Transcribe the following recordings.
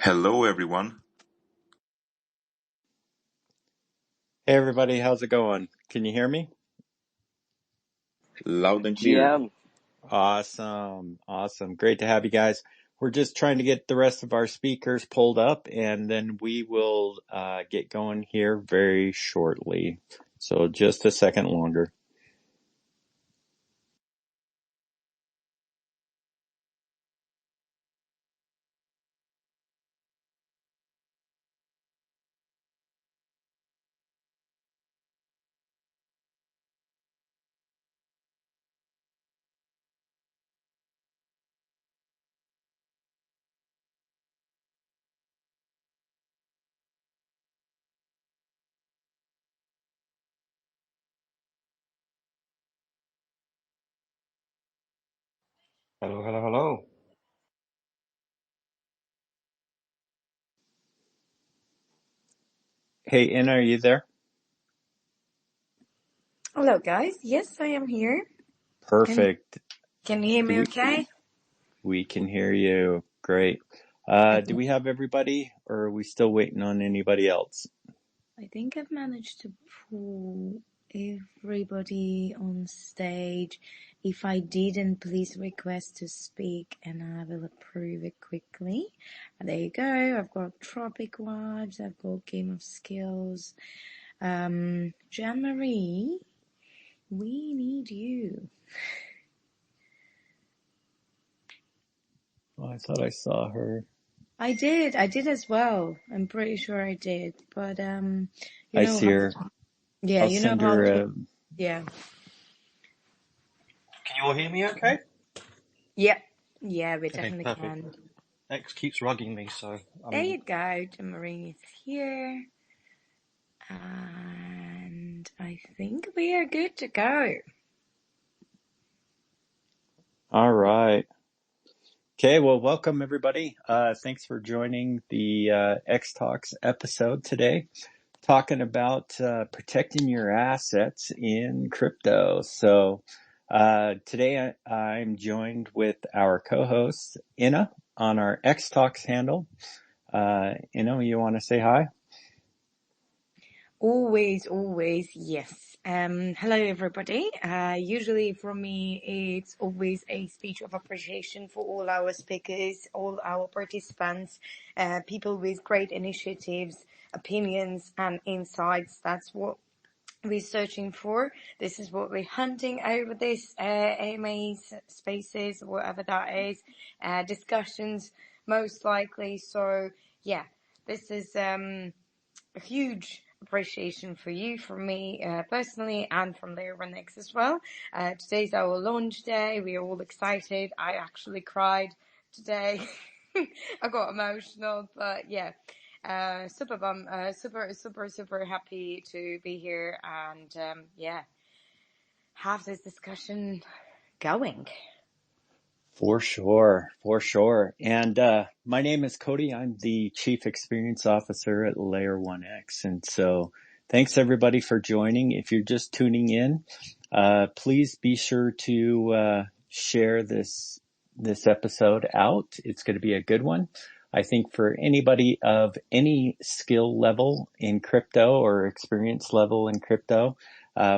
Hello, everyone. Hey everybody, how's it going? Can you hear me? Loud and clear. GM. Awesome. Great to have you guys. We're just trying to get the rest of our speakers pulled up and then we will get going here very shortly. So just a second longer. Hello. Hey, Anna, are you there? Hello, guys. Yes, I am here. Perfect. Can you hear me okay? We can hear you. Great. Do we have everybody or are we still waiting on anybody else? I think I've managed to pull everybody on stage. If I didn't, please request to speak and I will approve it quickly. And there you go. I've got Tropic Vibes. I've got Game of Skills. Jean-Marie, we need you. Oh, I thought I saw her. I did as well. I'm pretty sure I did. But, you I know see how, her. yeah, I'll you know send how her to, yeah. Can you all hear me okay? Yeah, we Okay, definitely perfect. can. X keeps rugging me, so There you go. Jean-Marie is here. And I think we are good to go. All right. Okay, well, welcome everybody. Thanks for joining the XTalks episode today, talking about protecting your assets in crypto. So today I'm joined with our co-host, Inna, on our XTalks handle. Inna, you want to say hi? Always, yes. Hello everybody. Usually for me, it's always a speech of appreciation for all our speakers, all our participants, people with great initiatives, opinions and insights. That's what we're searching for. This is what we're hunting over this AMA spaces, whatever that is, discussions most likely. So yeah, this is a huge appreciation for you, from me personally, and from the Urbanex as well. Today's our launch day. We are all excited. I actually cried today. I got emotional, but yeah. Super happy to be here and have this discussion going. For sure. And my name is Cody. I'm the Chief Experience Officer at Layer 1X. And so thanks everybody for joining. If you're just tuning in, please be sure to share this episode out. It's going to be a good one. I think for anybody of any skill level in crypto or experience level in crypto,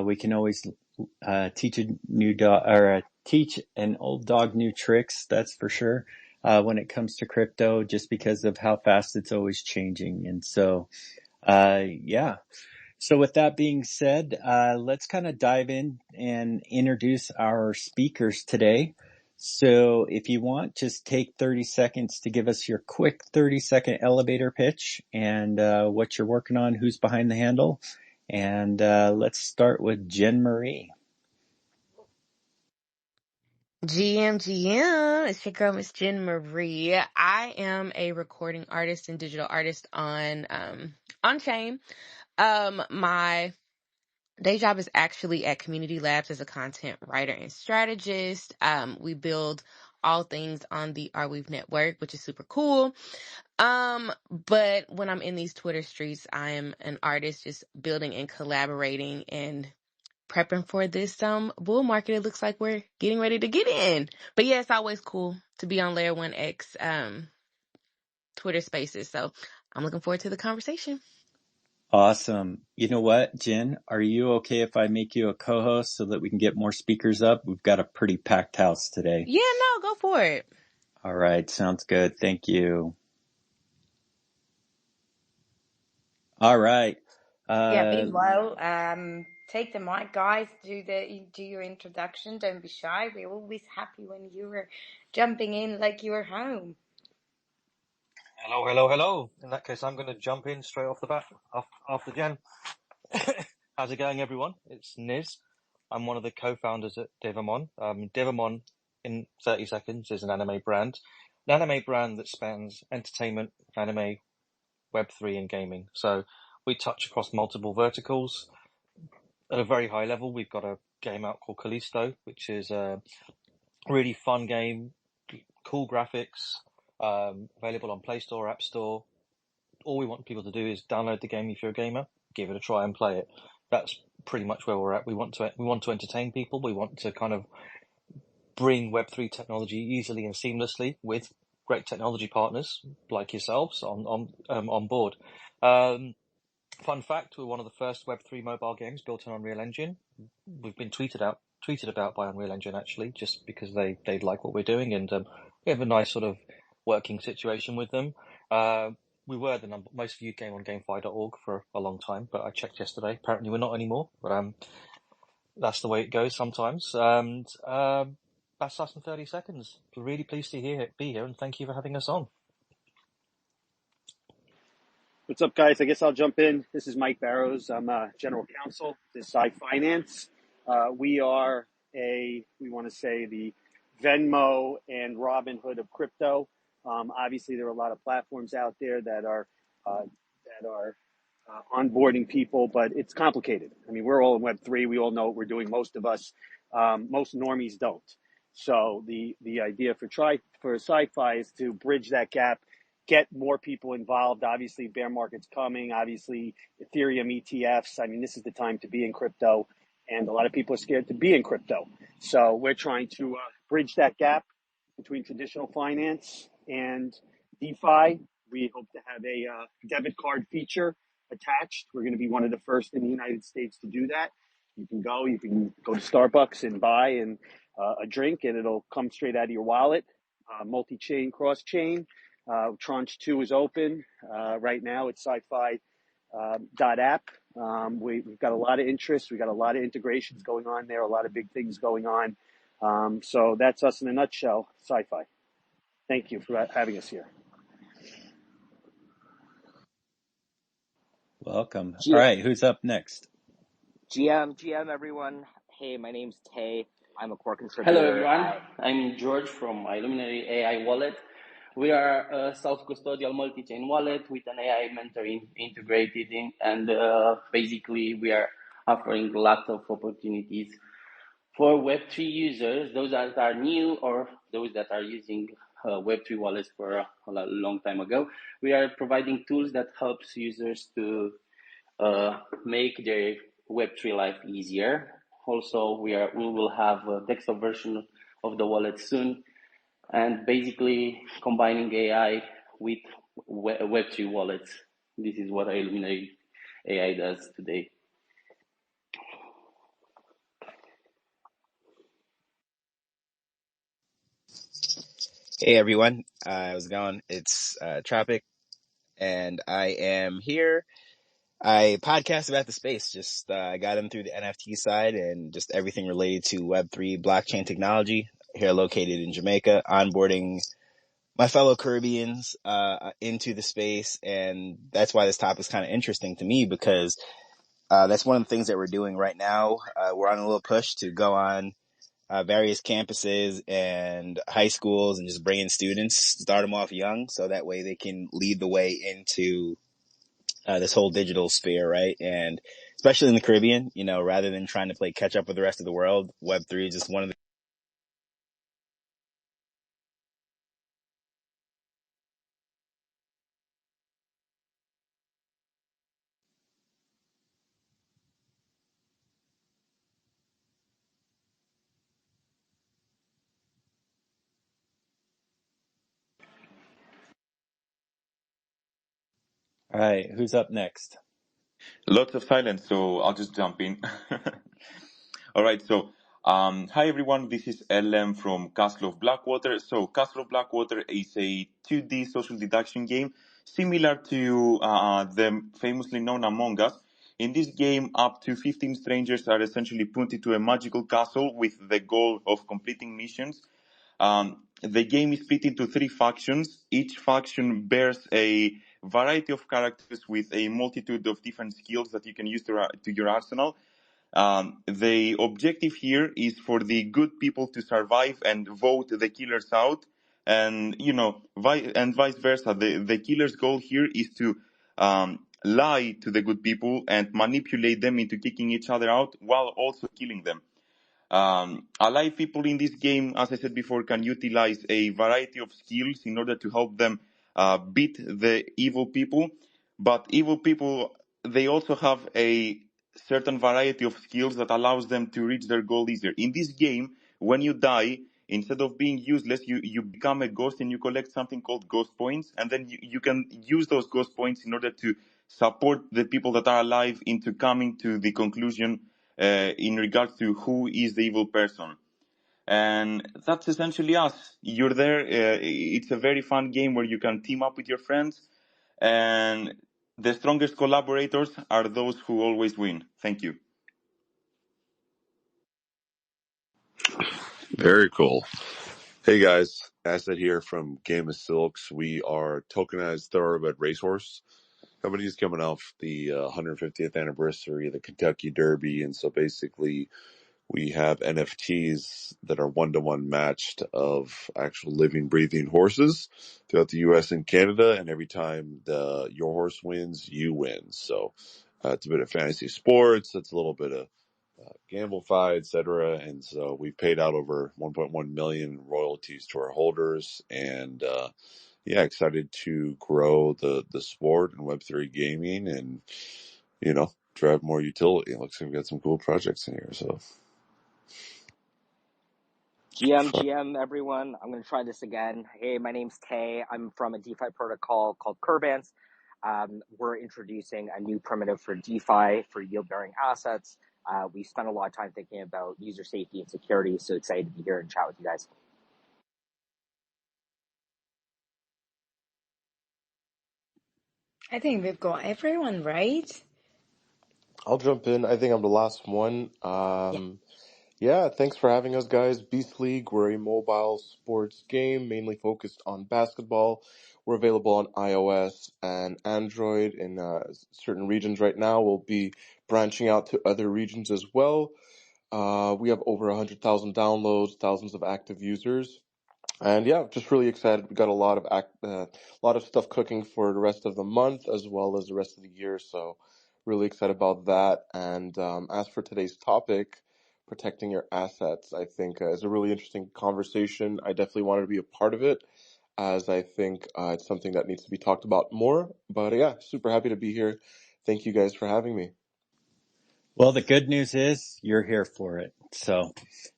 we can always teach a new dog or teach an old dog new tricks. That's for sure. When it comes to crypto, just because of how fast it's always changing. And so, yeah. So with that being said, let's kind of dive in and introduce our speakers today. So if you want, just take 30 seconds to give us your quick 30-second elevator pitch and what you're working on, who's behind the handle. And let's start with Jean-Marie. GM, it's your girl, Miss Jean-Marie. I am a recording artist and digital artist on chain. My day job is actually at Community Labs as a content writer and strategist. We build all things on the Arweave network, which is super cool. But when I'm in these Twitter streets, I am an artist just building and collaborating and prepping for this bull market. It looks like we're getting ready to get in. But yeah, it's always cool to be on Layer 1X Twitter Spaces. So I'm looking forward to the conversation. Awesome. You know what, Jen, are you okay if I make you a co-host so that we can get more speakers up? We've got a pretty packed house today. Yeah, no, go for it. All right. Sounds good. Thank you. All right. Yeah, meanwhile, take the mic, guys. Do your introduction. Don't be shy. We're always happy when you're jumping in like you're home. Hello, hello, hello. In that case, I'm going to jump in straight off the bat after Jen. How's it going, everyone? It's Niz. I'm one of the co-founders at Devamon. Devamon, in 30 seconds, is an anime brand. An anime brand that spans entertainment, anime, Web3, and gaming. So we touch across multiple verticals. At a very high level, we've got a game out called Callisto, which is a really fun game, cool graphics, available on Play Store, App Store. All we want people to do is download the game if you're a gamer, give it a try and play it. That's pretty much where we're at. We want to entertain people. We want to kind of bring Web3 technology easily and seamlessly with great technology partners like yourselves on board. Fun fact: we're one of the first Web3 mobile games built on Unreal Engine. We've been tweeted about by Unreal Engine, actually, just because they like what we're doing, and we have a nice sort of working situation with them. We were the most viewed game on GameFi.org for a long time, but I checked yesterday. Apparently, we're not anymore. But that's the way it goes sometimes. And that's us in 30 seconds. Really pleased to be here, and thank you for having us on. What's up, guys? I guess I'll jump in. This is Mike Barrows. I'm general counsel to Sci Finance. We are we want to say the Venmo and Robinhood of crypto. Obviously, there are a lot of platforms out there that are onboarding people, but it's complicated. I mean, we're all in Web3. We all know what we're doing. Most of us, most normies don't. So the idea for sci-fi is to bridge that gap, get more people involved. Obviously, bear market's coming. Obviously, Ethereum ETFs. I mean, this is the time to be in crypto, and a lot of people are scared to be in crypto. So we're trying to bridge that gap between traditional finance and DeFi. We hope to have a debit card feature attached. We're going to be one of the first in the United States to do that. You can go to Starbucks and buy a drink, and it'll come straight out of your wallet. Multi-chain, cross-chain. Tranche 2 is open. Right now it's sci-fi .app. We've got a lot of interest. We've got a lot of integrations going on there, a lot of big things going on. So that's us in a nutshell, sci-fi. Thank you for having us here. Welcome. All right. Who's up next? GM, everyone. Hey, my name's Tay. I'm a core contributor. Hello, everyone. I'm George from Illuminary AI Wallet. We are a self-custodial multi-chain wallet with an AI mentoring integrated in, and basically we are offering lots of opportunities for Web3 users, those that are new or those that are using Web3 wallets for a long time ago. We are providing tools that helps users to make their Web3 life easier. Also, we will have a desktop version of the wallet soon, and basically combining AI with Web3 wallets. This is what Illuminate AI does today. Hey everyone, how's it going? It's Tropic, and I am here. I podcast about the space. Just I got in through the NFT side and just everything related to Web3 blockchain technology. Here, located in Jamaica, onboarding my fellow Caribbeans into the space, and that's why this topic is kind of interesting to me because that's one of the things that we're doing right now. We're on a little push to go on various campuses and high schools and just bring in students, start them off young, so that way they can lead the way into this whole digital sphere, right? And especially in the Caribbean, rather than trying to play catch up with the rest of the world, Web3 is just one of the All right, who's up next? Lots of silence, so I'll just jump in. All right, so hi everyone, this is LM from Castle of Blackwater. So Castle of Blackwater is a 2D social deduction game similar to the famously known Among Us. In this game, up to 15 strangers are essentially put into a magical castle with the goal of completing missions. The game is split into three factions. Each faction bears a variety of characters with a multitude of different skills that you can use to your arsenal. The objective here is for the good people to survive and vote the killers out, and and vice versa. The killer's goal here is to lie to the good people and manipulate them into kicking each other out while also killing them. Alive people in this game, as I said before, can utilize a variety of skills in order to help them beat the evil people. But evil people, they also have a certain variety of skills that allows them to reach their goal easier. In this game, when you die, instead of being useless, you become a ghost and you collect something called ghost points. And then you can use those ghost points in order to support the people that are alive into coming to the conclusion in regards to who is the evil person. And that's essentially us. You're there. It's a very fun game where you can team up with your friends. And the strongest collaborators are those who always win. Thank you. Very cool. Hey guys, Asset here from Game of Silks. We are tokenized thoroughbred racehorse. Company's coming off the 150th anniversary of the Kentucky Derby, and so basically we have NFTs that are one-to-one matched of actual living, breathing horses throughout the U.S. and Canada, and every time your horse wins, you win. So it's a bit of fantasy sports, it's a little bit of Gamblefy, etc. And so we've paid out over 1.1 million royalties to our holders, and excited to grow the sport and Web3 gaming, and drive more utility. It looks like we've got some cool projects in here. So GM, everyone. I'm going to try this again. Hey, my name's Tay. I'm from a DeFi protocol called Kurbance. We're introducing a new primitive for DeFi for yield-bearing assets. We spent a lot of time thinking about user safety and security, so excited to be here and chat with you guys. I think we've got everyone, right? I'll jump in. I think I'm the last one. Yeah, thanks for having us, guys. Beast League, we're a mobile sports game mainly focused on basketball. We're available on iOS and Android in certain regions right now. We'll be branching out to other regions as well. We have over 100,000 downloads, thousands of active users. And yeah, just really excited. We got a lot of stuff cooking for the rest of the month as well as the rest of the year. So really excited about that. And as for today's topic, protecting your assets, I think is a really interesting conversation. I definitely wanted to be a part of it, as I think it's something that needs to be talked about more. But yeah, super happy to be here. Thank you guys for having me. Well, the good news is you're here for it. So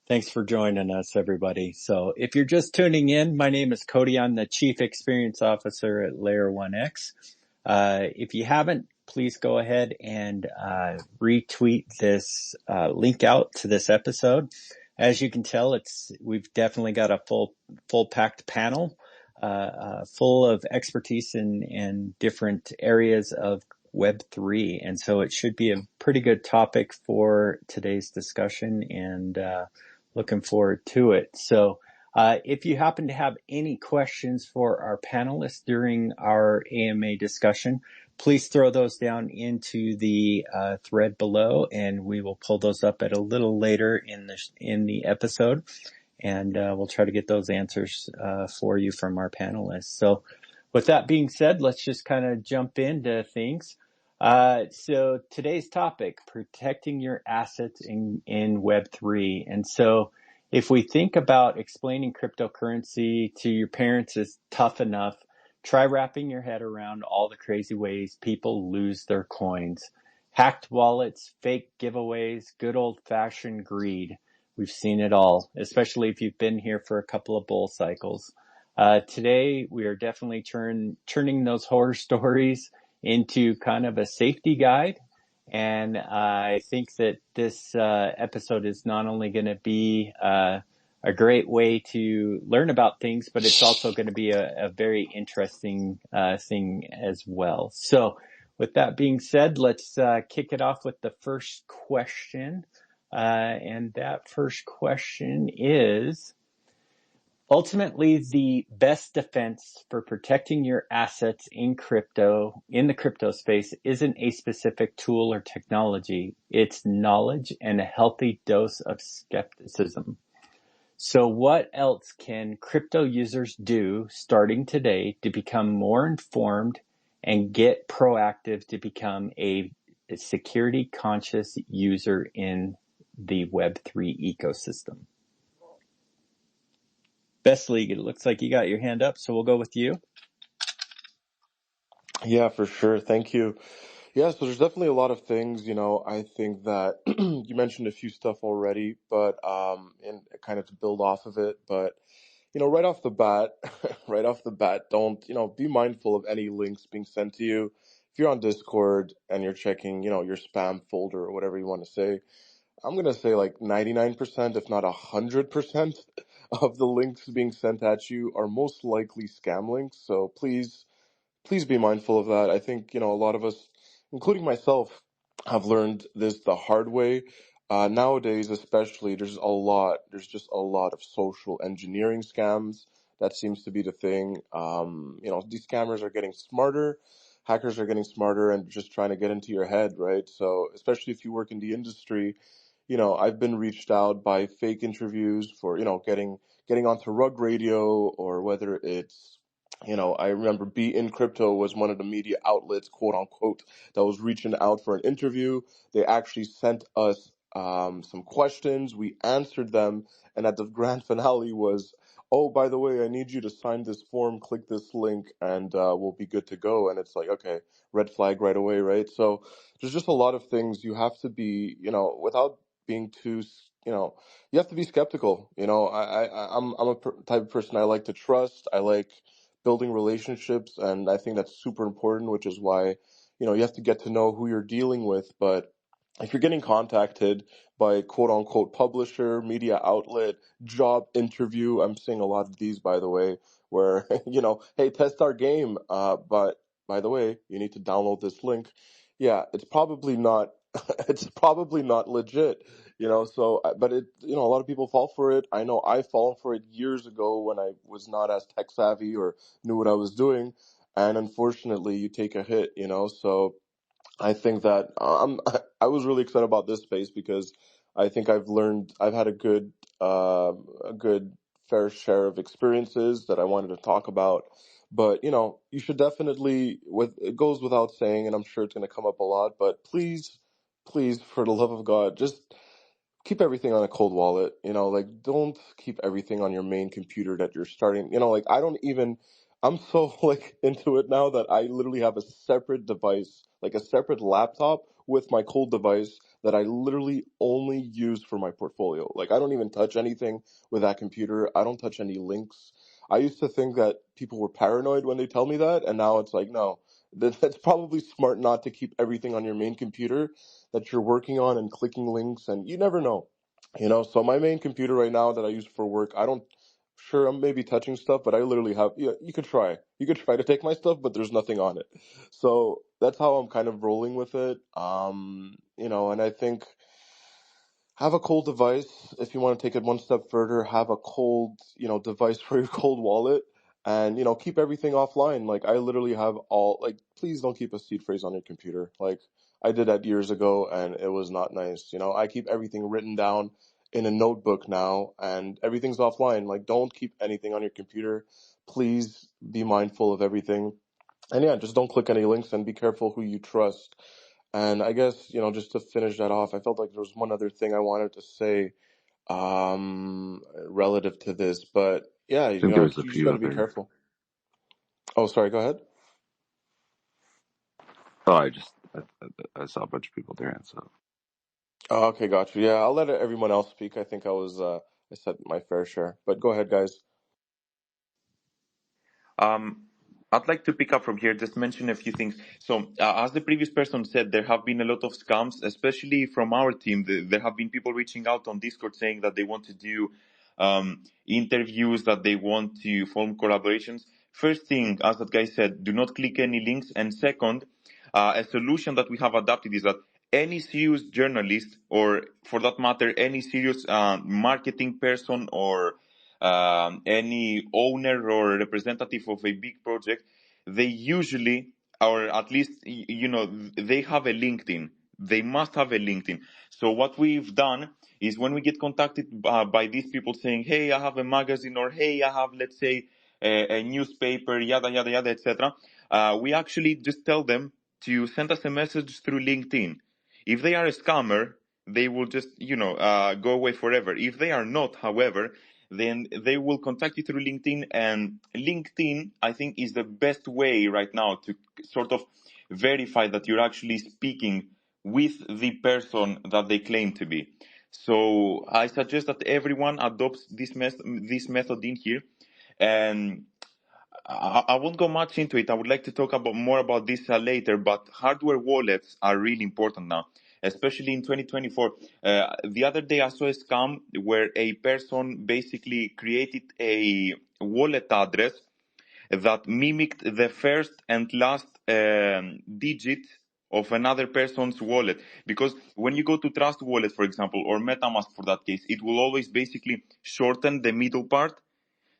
thanks for joining us, everybody. So if you're just tuning in, my name is Cody. I'm the Chief Experience Officer at Layer 1X. If you haven't, please go ahead and retweet this link out to this episode. As you can tell, we've definitely got a full packed panel full of expertise in different areas of Web3. And so it should be a pretty good topic for today's discussion, and looking forward to it. So if you happen to have any questions for our panelists during our AMA discussion, please throw those down into the thread below, and we will pull those up at a little later in the episode, and we'll try to get those answers for you from our panelists. So with that being said, let's just kind of jump into things. So today's topic, protecting your assets in Web3. And so if we think about explaining cryptocurrency to your parents is tough enough, try wrapping your head around all the crazy ways people lose their coins. Hacked wallets, fake giveaways, good old-fashioned greed. We've seen it all, especially if you've been here for a couple of bull cycles. Today, we are definitely turning those horror stories into kind of a safety guide. And I think that this episode is not only going to be a great way to learn about things, but it's also going to be a very interesting thing as well. So with that being said, let's kick it off with the first question. And that first question is, ultimately, the best defense for protecting your assets in the crypto space, isn't a specific tool or technology. It's knowledge and a healthy dose of skepticism. So what else can crypto users do starting today to become more informed and get proactive to become a security conscious user in the Web3 ecosystem? Best League, it looks like you got your hand up, so we'll go with you. Yeah, for sure. Thank you. Yeah, so there's definitely a lot of things, I think that you mentioned a few stuff already, but and kind of to build off of it, but right off the bat, don't, be mindful of any links being sent to you. If you're on Discord and you're checking, your spam folder or whatever you want to say, I'm going to say like 99%, if not 100% of the links being sent at you are most likely scam links. So please be mindful of that. I think, a lot of us, including myself, have learned this the hard way. Nowadays, especially, there's just a lot of social engineering scams. That seems to be the thing. These scammers are getting smarter. Hackers are getting smarter and just trying to get into your head, right? So, especially if you work in the industry, I've been reached out by fake interviews for, getting onto Rug Radio, or whether it's, I remember Be In Crypto was one of the media outlets, quote unquote, that was reaching out for an interview. They actually sent us some questions. We answered them. And at the grand finale was, oh, by the way, I need you to sign this form, click this link, and we'll be good to go. And it's like, okay, red flag right away, right? So there's just a lot of things you have to be, without being too, you have to be skeptical. I'm type of person I like to trust. I like building relationships, and I think that's super important, which is why, you have to get to know who you're dealing with. But if you're getting contacted by quote unquote publisher, media outlet, job interview, I'm seeing a lot of these, by the way, where, hey, test our game. But by the way, you need to download this link. Yeah, it's probably not, it's probably not legit, so, but a lot of people fall for it. I know I've fallen for it years ago when I was not as tech savvy or knew what I was doing. And unfortunately, you take a hit, so I think that I was really excited about this space because I think I've had a good fair share of experiences that I wanted to talk about. But, you should definitely, it goes without saying, and I'm sure it's going to come up a lot, but please, for the love of God, just keep everything on a cold wallet. Like, don't keep everything on your main computer that you're starting. Like, I'm so like into it now that I literally have a separate device, like a separate laptop with my cold device that I literally only use for my portfolio. Like, I don't even touch anything with that computer. I don't touch any links. I used to think that people were paranoid when they tell me that, and now it's like, no, that's probably smart not to keep everything on your main computer that you're working on and clicking links, and you never know. So my main computer right now that I use for work, I don't, sure, I'm maybe touching stuff, but I literally have, yeah, you could try to take my stuff, but there's nothing on it. So that's how I'm kind of rolling with it. And I think have a cold device. If you want to take it one step further, have a cold, device for your cold wallet, and, keep everything offline. Like, I literally have like, please don't keep a seed phrase on your computer. Like, I did that years ago and it was not nice. I keep everything written down in a notebook now, and everything's offline. Like, don't keep anything on your computer. Please be mindful of everything. And yeah, just don't click any links and be careful who you trust. And I guess, just to finish that off, I felt like there was one other thing I wanted to say relative to this, but yeah, I think there was a you just few got to be others. careful. Oh, sorry, go ahead. Oh, I saw a bunch of people there, so. Oh, okay, got you. Yeah, I'll let everyone else speak. I think I said my fair share, but go ahead, guys. I'd like to pick up from here, just mention a few things. So, as the previous person said, there have been a lot of scams, especially from our team. There have been people reaching out on Discord saying that they want to do interviews, that they want to form collaborations. First thing, as that guy said, do not click any links. And second, a solution that we have adapted is that any serious journalist, or for that matter, any serious marketing person, or any owner or representative of a big project, they usually, or at least, they have a LinkedIn. They must have a LinkedIn. So what we've done is, when we get contacted by these people saying, hey, I have a magazine, or hey, I have, let's say, a newspaper, yada, yada, yada, etc., we actually just tell them to send us a message through LinkedIn. If they are a scammer, they will just, go away forever. If they are not, however, then they will contact you through LinkedIn. And LinkedIn, I think, is the best way right now to sort of verify that you're actually speaking with the person that they claim to be. So I suggest that everyone adopts this method in here. And I won't go much into it. I would like to talk more about this later, but hardware wallets are really important now, especially in 2024. The other day I saw a scam where a person basically created a wallet address that mimicked the first and last digit of another person's wallet. Because when you go to Trust Wallet, for example, or MetaMask for that case, it will always basically shorten the middle part.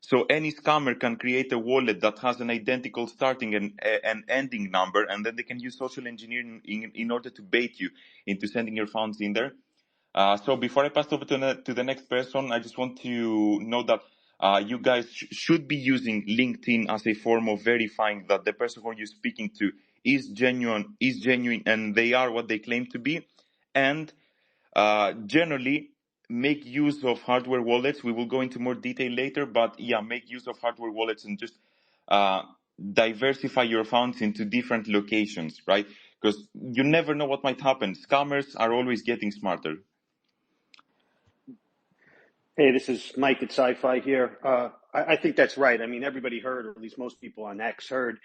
So any scammer can create a wallet that has an identical starting and ending number, and then they can use social engineering in order to bait you into sending your funds in there. So before I pass over to the next person, I just want to note that you guys should be using LinkedIn as a form of verifying that the person who you're speaking to is genuine, and they are what they claim to be. And generally, make use of hardware wallets. We will go into more detail later, but yeah, make use of hardware wallets and just uh, diversify your funds into different locations, right? Because you never know what might happen. Scammers are always getting smarter. Hey, this is Mike at Sci-Fi here. I think that's right. I mean, everybody heard, or at least most people on X heard,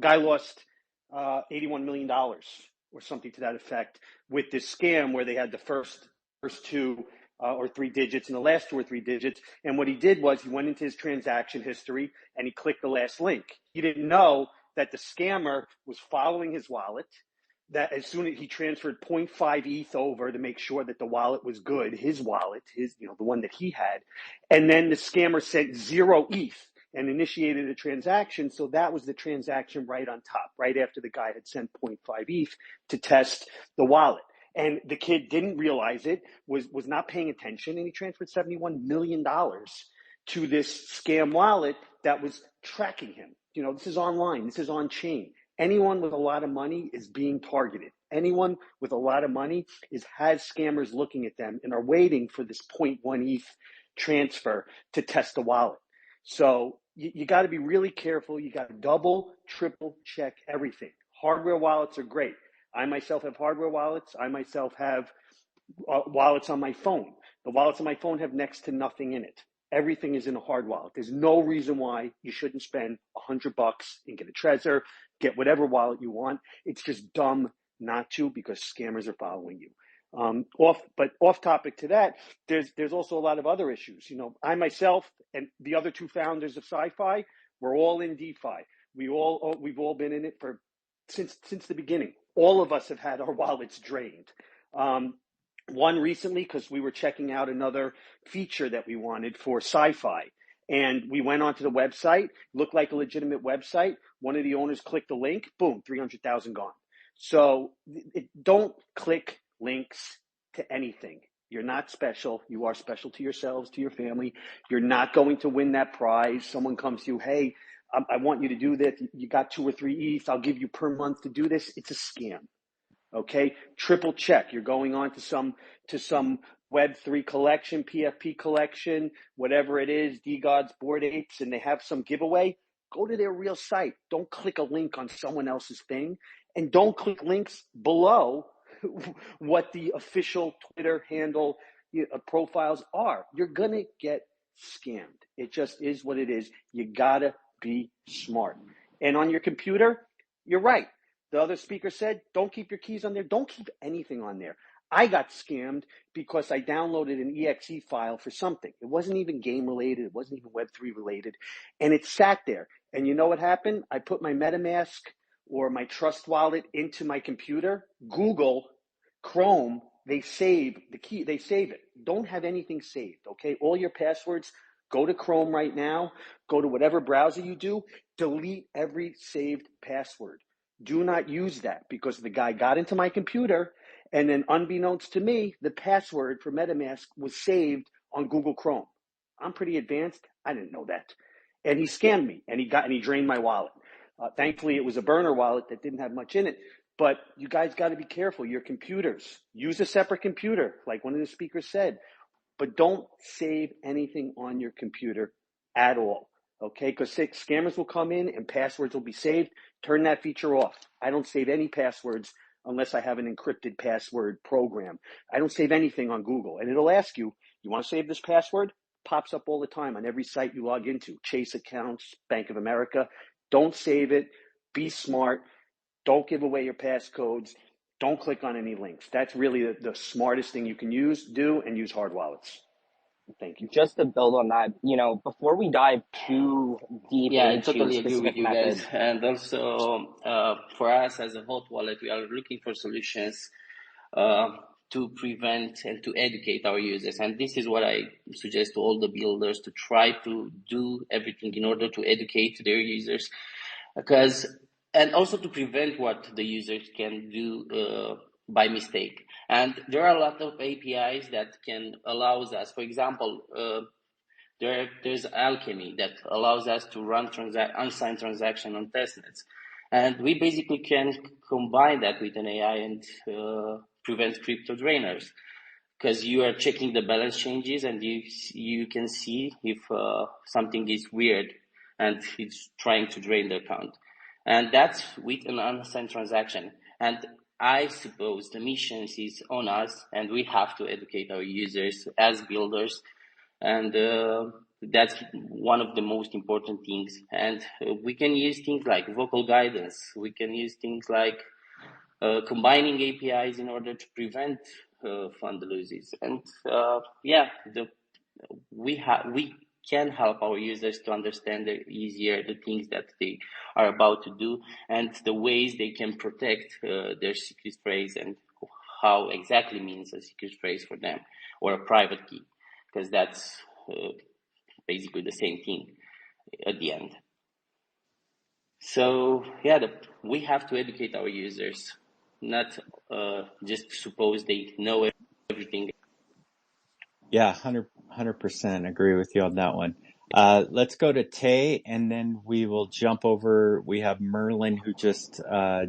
guy lost $81 million or something to that effect with this scam where they had the first two or three digits and the last two or three digits. And what he did was he went into his transaction history and he clicked the last link. He didn't know that the scammer was following his wallet, that as soon as he transferred 0.5 ETH over to make sure that the wallet was good, his wallet, the one that he had, and then the scammer sent 0 ETH and initiated a transaction. So that was the transaction right on top, right after the guy had sent 0.5 ETH to test the wallet. And the kid didn't realize it, was not paying attention, and he transferred $71 million to this scam wallet that was tracking him. This is online, this is on chain. Anyone with a lot of money is being targeted. Anyone with a lot of money has scammers looking at them and are waiting for this 0.1 ETH transfer to test the wallet. So you got to be really careful. You got to double, triple check everything. Hardware wallets are great. I myself have hardware wallets. I myself have wallets on my phone. The wallets on my phone have next to nothing in it. Everything is in a hard wallet. There's no reason why you shouldn't spend $100 and get a Trezor, get whatever wallet you want. It's just dumb not to, because scammers are following you. Off topic to that, there's also a lot of other issues. I myself and the other two founders of Sci-Fi, we're all in DeFi. We've all been in it since the beginning. All of us have had our wallets drained. One recently, because we were checking out another feature that we wanted for Sci-Fi. And we went onto the website, looked like a legitimate website. One of the owners clicked the link, boom, 300,000 gone. So don't click links to anything. You're not special. You are special to yourselves, to your family. You're not going to win that prize. Someone comes to you, hey, I want you to do this. You got 2 or 3 ETH. I'll give you per month to do this. It's a scam. Okay, triple check. You're going on to some Web3 collection, PFP collection, whatever it is, DGods, Bored Apes, and they have some giveaway. Go to their real site. Don't click a link on someone else's thing, and don't click links below what the official Twitter handle profiles are. You're gonna get scammed. It just is what it is. You gotta be smart. And on your computer, you're right. The other speaker said, don't keep your keys on there. Don't keep anything on there. I got scammed because I downloaded an exe file for something. It wasn't even game related. It wasn't even Web3 related. And it sat there. And you know what happened? I put my MetaMask or my Trust wallet into my computer. Google, Chrome, they save the key. They save it. Don't have anything saved, okay? All your passwords, go to Chrome right now. Go to whatever browser you do. Delete every saved password. Do not use that because the guy got into my computer and then unbeknownst to me, the password for MetaMask was saved on Google Chrome. I'm pretty advanced. I didn't know that. And he scammed me and he drained my wallet. Thankfully, it was a burner wallet that didn't have much in it. But you guys got to be careful. Your computers, use a separate computer, like one of the speakers said, but don't save anything on your computer at all. Okay, because scammers will come in and passwords will be saved. Turn that feature off. I don't save any passwords unless I have an encrypted password program. I don't save anything on Google. And it'll ask you, you want to save this password? Pops up all the time on every site you log into. Chase accounts, Bank of America. Don't save it. Be smart. Don't give away your passcodes. Don't click on any links. That's really the smartest thing you can do, and use hard wallets. Thank you. Just to build on that, before we dive too deep Yeah, I into totally agree specific with you guys. methods, And also, for us as a hot wallet, we are looking for solutions uh, to prevent and to educate our users. And this is what I suggest to all the builders, to try to do everything in order to educate their users, and also to prevent what the users can do by mistake. And there are a lot of APIs that can allows us, for example, there's Alchemy that allows us to run unsigned transaction on testnets. And we basically can combine that with an AI and prevent crypto drainers, because you are checking the balance changes and you can see if something is weird and it's trying to drain the account. And that's with an unsigned transaction. And I suppose the mission is on us, and we have to educate our users as builders. And that's one of the most important things. And we can use things like vocal guidance. We can use things like combining APIs in order to prevent fund losses. And we can help our users to understand easier the things that they are about to do and the ways they can protect their secret phrase, and how exactly means a secret phrase for them, or a private key, because that's basically the same thing at the end. So yeah, we have to educate our users, not just suppose they know everything. Yeah, 100% agree with you on that one. Let's go to Tay, and then we will jump over. We have Merlin who just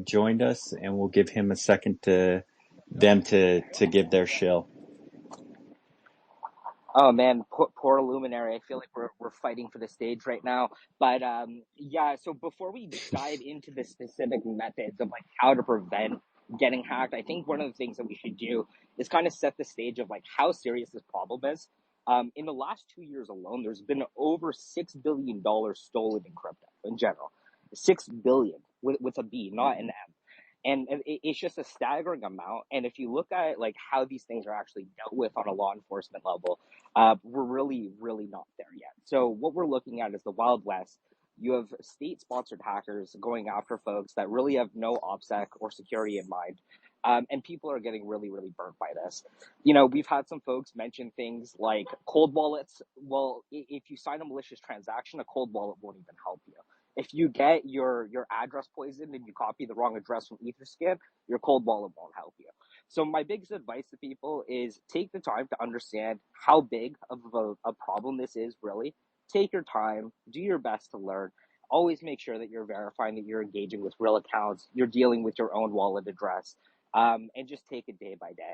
joined us, and we'll give him a second to give their shill. oh man, poor Luminary. I feel like we're fighting for the stage right now. But yeah, so before we dive into the specific methods of like how to prevent getting hacked, I think one of the things that we should do is kind of set the stage of like how serious this problem is. In the last 2 years alone, there's been over $6 billion stolen in crypto in general. 6 billion with a B, not an M. And it's just a staggering amount. And if you look at like how these things are actually dealt with on a law enforcement level, we're really, really not there yet. So what we're looking at is the Wild West. You have state-sponsored hackers going after folks that really have no OPSEC or security in mind. And people are getting really, really burnt by this. We've had some folks mention things like cold wallets. Well, if you sign a malicious transaction, a cold wallet won't even help you. If you get your address poisoned and you copy the wrong address from Etherscan, your cold wallet won't help you. So my biggest advice to people is take the time to understand how big of a problem this is really. Take your time, do your best to learn. Always make sure that you're verifying that you're engaging with real accounts, you're dealing with your own wallet address, and just take it day by day.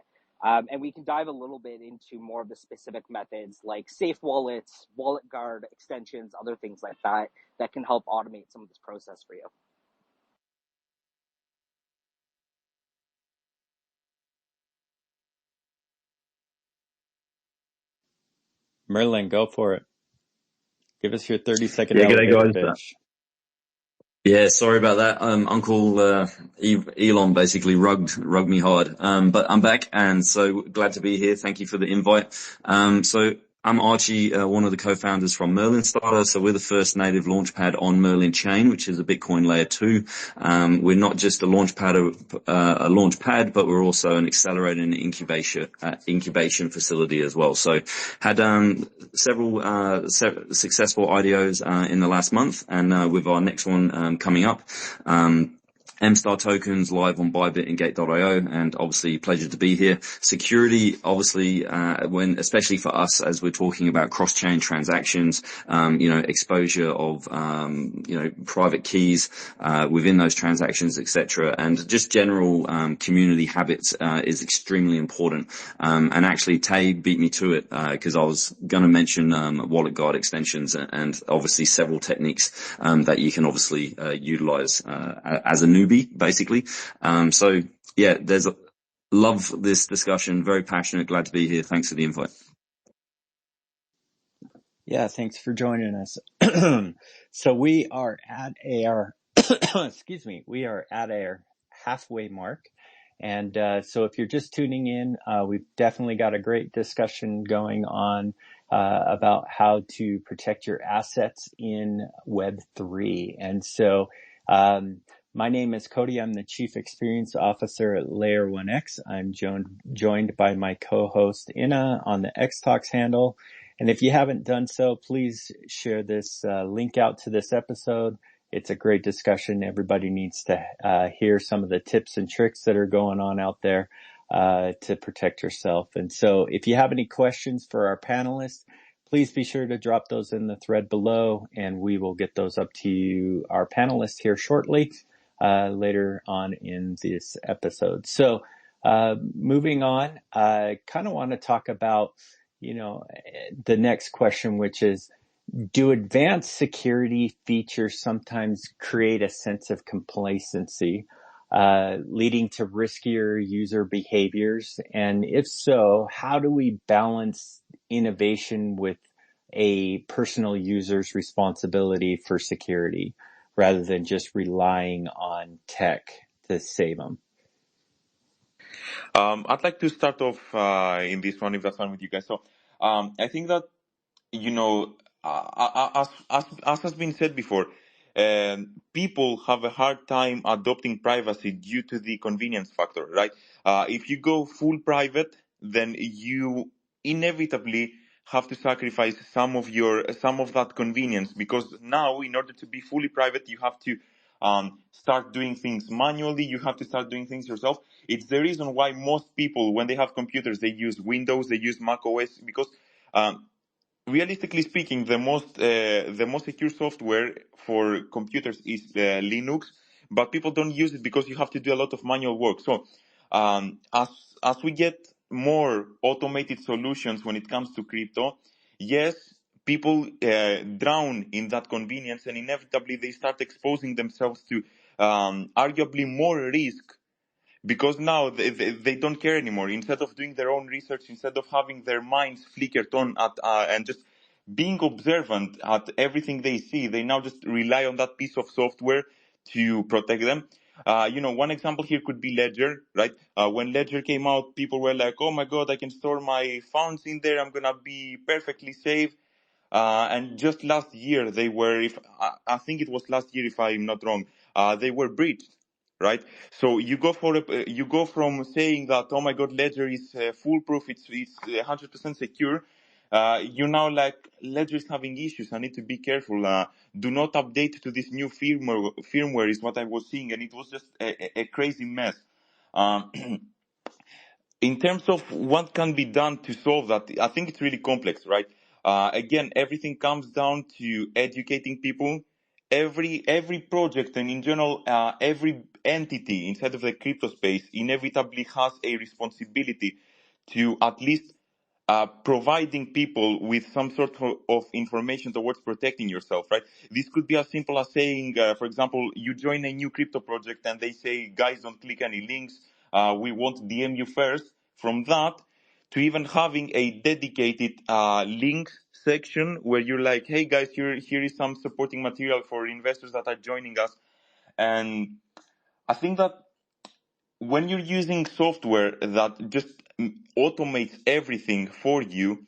And we can dive a little bit into more of the specific methods like safe wallets, wallet guard extensions, other things like that can help automate some of this process for you. Merlin, go for it. Give us your 30-second Yeah, g'day elevator guys. pitch. Yeah, sorry about that. Uncle Elon basically rugged me hard. But I'm back, and so glad to be here. Thank you for the invite. So I'm Archie, one of the co-founders from Merlin Starter. So we're the first native launchpad on Merlin Chain, which is a Bitcoin layer 2. We're not just a launchpad, but we're also an accelerator and incubation facility as well. So had several successful IDOs in the last month, and with our next one coming up. M-Star tokens live on Bybit and Gate.io, and obviously pleasure to be here. Security, obviously, especially for us as we're talking about cross-chain transactions, exposure of, private keys, within those transactions, etc. And just general, community habits, is extremely important. And actually Tay beat me to it, cause I was gonna mention, wallet guard extensions and obviously several techniques, that you can obviously, utilize, as a newbie, basically. So yeah, love this discussion. Very passionate. Glad to be here. Thanks for the invite. Yeah, thanks for joining us. So we are at our, excuse me, we are at our halfway mark. And so if you're just tuning in, we've definitely got a great discussion going on about how to protect your assets in Web3. And so my name is Cody. I'm the Chief Experience Officer at Layer 1X. I'm joined by my co-host Inna on the XTalks handle. And if you haven't done so, please share this link out to this episode. It's a great discussion. Everybody needs to hear some of the tips and tricks that are going on out there to protect yourself. And so if you have any questions for our panelists, please be sure to drop those in the thread below, and we will get those up to you, our panelists, here shortly, later on in this episode. So moving on, I kind of want to talk about the next question, which is, do advanced security features sometimes create a sense of complacency, leading to riskier user behaviors? And if so, how do we balance innovation with a personal user's responsibility for security rather than just relying on tech to save them? I'd like to start off in this one, if that's fine with you guys. So, I think that as has been said before, people have a hard time adopting privacy due to the convenience factor, right? If you go full private, then you inevitably have to sacrifice some of that convenience, because now, in order to be fully private, you have to start doing things manually. You have to start doing things yourself. It's the reason why most people, when they have computers, they use Windows, they use Mac OS, because realistically speaking, the most secure software for computers is Linux, but people don't use it because you have to do a lot of manual work. So, as we get more automated solutions when it comes to crypto, yes, people drown in that convenience, and inevitably they start exposing themselves to arguably more risk, because now they don't care anymore. Instead of doing their own research, instead of having their minds flickered on at and just being observant at everything they see, they now just rely on that piece of software to protect them. One example here could be Ledger, right? When Ledger came out, people were like, "Oh my God, I can store my funds in there. I'm gonna be perfectly safe." And just last year, they were, if I think it was last year, if I'm not wrong, they were breached, right? So you go from saying that, "Oh my God, Ledger is foolproof, it's 100% secure." You're now like, "Ledger is having issues. I need to be careful. Do not update to this new firmware," is what I was seeing, and it was just a crazy mess. Um, in terms of what can be done to solve that, I think it's really complex, right? Again, everything comes down to educating people. Every project, and in general, every entity inside of the crypto space inevitably has a responsibility to at least providing people with some sort of information towards protecting yourself, right? This could be as simple as saying, for example, you join a new crypto project and they say, "Guys, don't click any links. We won't DM you first." From that to even having a dedicated link section where you're like, "Hey guys, here is some supporting material for investors that are joining us. And I think that when you're using software that just automates everything for you,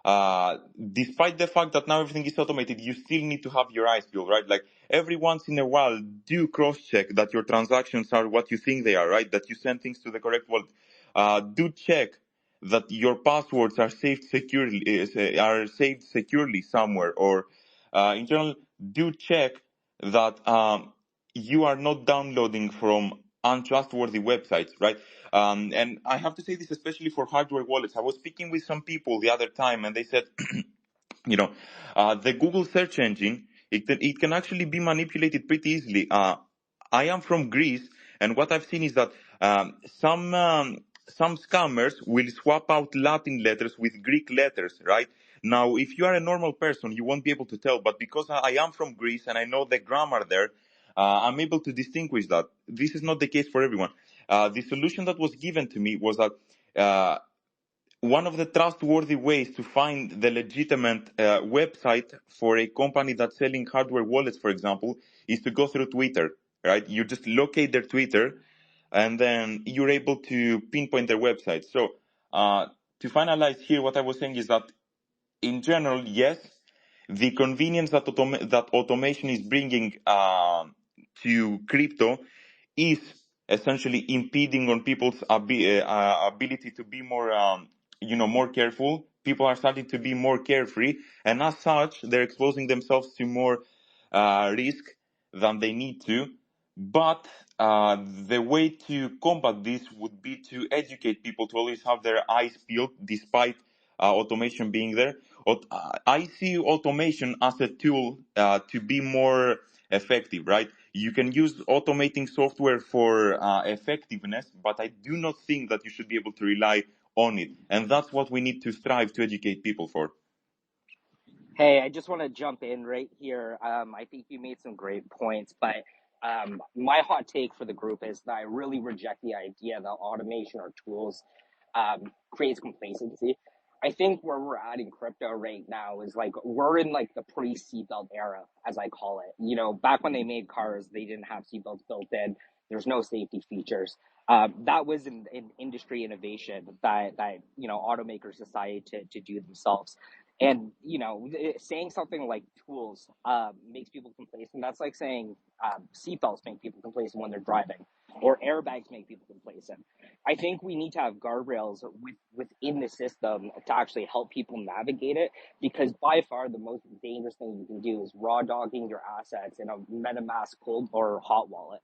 despite the fact that now everything is automated, you still need to have your eyes peeled, right? Like every once in a while, do cross-check that your transactions are what you think they are, right? That you send things to the correct wallet. Do check that your passwords are saved securely somewhere, or in general, do check that you are not downloading from untrustworthy websites, right? And I have to say this especially for hardware wallets. I was speaking with some people the other time, and they said, the Google search engine, it can actually be manipulated pretty easily. I am from Greece, and what I've seen is that some scammers will swap out Latin letters with Greek letters, right? Now, if you are a normal person, you won't be able to tell, but because I am from Greece and I know the grammar there, I'm able to distinguish that. This is not the case for everyone. The solution that was given to me was that one of the trustworthy ways to find the legitimate website for a company that's selling hardware wallets, for example, is to go through Twitter, right? You just locate their Twitter, and then you're able to pinpoint their website. So to finalize here, what I was saying is that in general, yes, the convenience that automation is bringing to crypto is essentially impeding on people's ability to be more, more careful. People are starting to be more carefree, and as such, they're exposing themselves to more risk than they need to. But the way to combat this would be to educate people to always have their eyes peeled, despite automation being there. I see automation as a tool to be more effective, right? You can use automating software for effectiveness, but I do not think that you should be able to rely on it. And that's what we need to strive to educate people for. Hey, I just want to jump in right here. I think you made some great points, but my hot take for the group is that I really reject the idea that automation or tools creates complacency. I think where we're at in crypto right now is like we're in like the pre-seatbelt era, as I call it. You know, back when they made cars, they didn't have seatbelts built in. There's no safety features. That was an industry innovation that automakers decided to do themselves. And saying something like tools makes people complacent. That's like saying seatbelts make people complacent when they're driving, or airbags make people complacent. I think we need to have guardrails within the system to actually help people navigate it, because by far the most dangerous thing you can do is raw dogging your assets in a MetaMask cold or hot wallet.